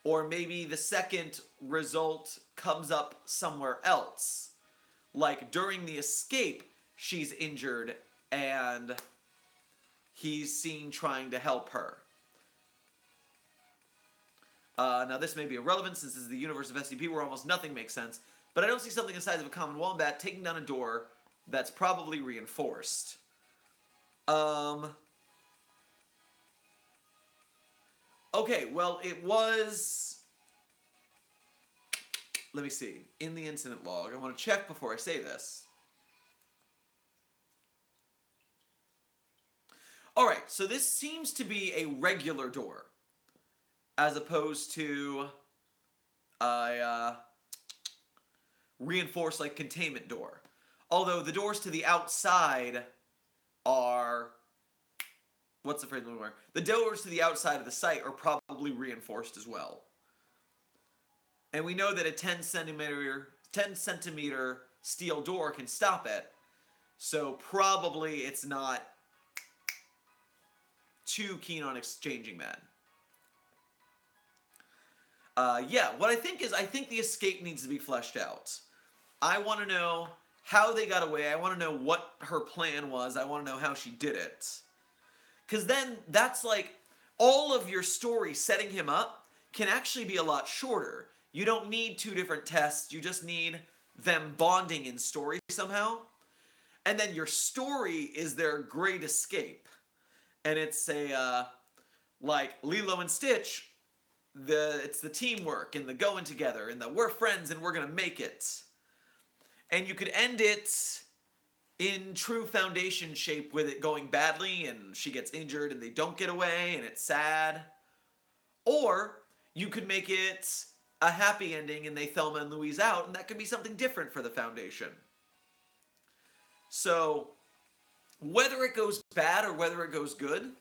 Or maybe the second result comes up somewhere else. Like during the escape, she's injured and he's seen trying to help her. Now this may be irrelevant since this is the universe of SCP where almost nothing makes sense, but I don't see something the size of a common wombat taking down a door that's probably reinforced. Okay, well, it was... Let me see. In the incident log, I want to check before I say this. Alright, so this seems to be a regular door, as opposed to a reinforced, like, containment door. Although the doors to the outside are... What's the phrase I'm looking for? The doors to the outside of the site are probably reinforced as well. And we know that a 10 centimeter steel door can stop it. So probably it's not too keen on exchanging that. Yeah, what I think is, I think the escape needs to be fleshed out. I want to know how they got away. I want to know what her plan was. I want to know how she did it. Because then that's like, all of your story setting him up can actually be a lot shorter. You don't need two different tests. You just need them bonding in story somehow. And then your story is their great escape. And it's a, like, Lilo and Stitch, it's the teamwork and the going together and the we're friends and we're going to make it. And you could end it in true Foundation shape with it going badly and she gets injured and they don't get away and it's sad. Or you could make it a happy ending and they Thelma and Louise out, and that could be something different for the Foundation. So, whether it goes bad or whether it goes good,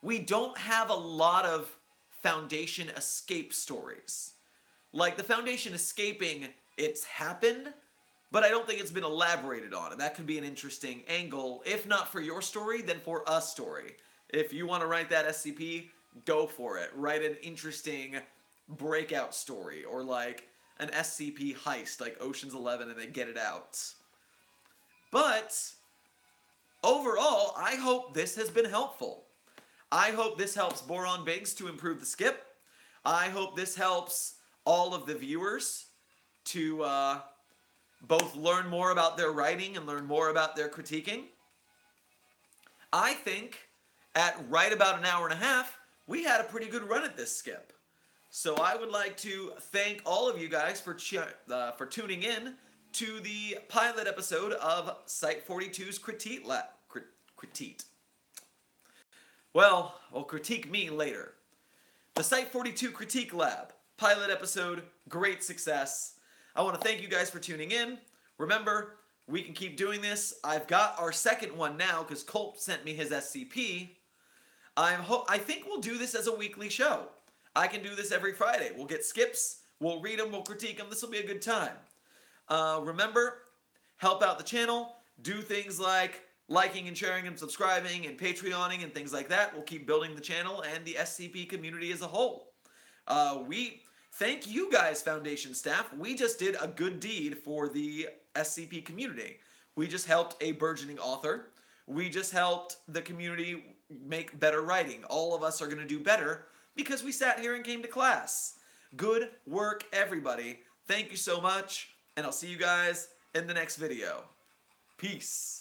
we don't have a lot of Foundation escape stories. Like, the Foundation escaping, it's happened, but I don't think it's been elaborated on, and that could be an interesting angle, if not for your story, then for a story. If you want to write that SCP, go for it. Write an interesting breakout story, or like an SCP heist, like Ocean's 11, and they get it out. But overall, I hope this has been helpful. I hope this helps BoronBiggs to improve the skip. I hope this helps all of the viewers to both learn more about their writing and learn more about their critiquing. I think at right about an hour and a half, we had a pretty good run at this, Skip. So I would like to thank all of you guys for tuning in to the pilot episode of Site-42's Critique Lab. Critique. Well, critique me later. The Site-42 Critique Lab, pilot episode, great success. I want to thank you guys for tuning in. Remember, we can keep doing this. I've got our second one now because Colt sent me his SCP. I think we'll do this as a weekly show. I can do this every Friday. We'll get skips, we'll read them, we'll critique them. This will be a good time. Remember, help out the channel. Do things like liking and sharing and subscribing and Patreoning and things like that. We'll keep building the channel and the SCP community as a whole. We thank you guys, Foundation staff. We just did a good deed for the SCP community. We just helped a burgeoning author. We just helped the community make better writing. All of us are going to do better because we sat here and came to class. Good work, everybody. Thank you so much, and I'll see you guys in the next video. Peace.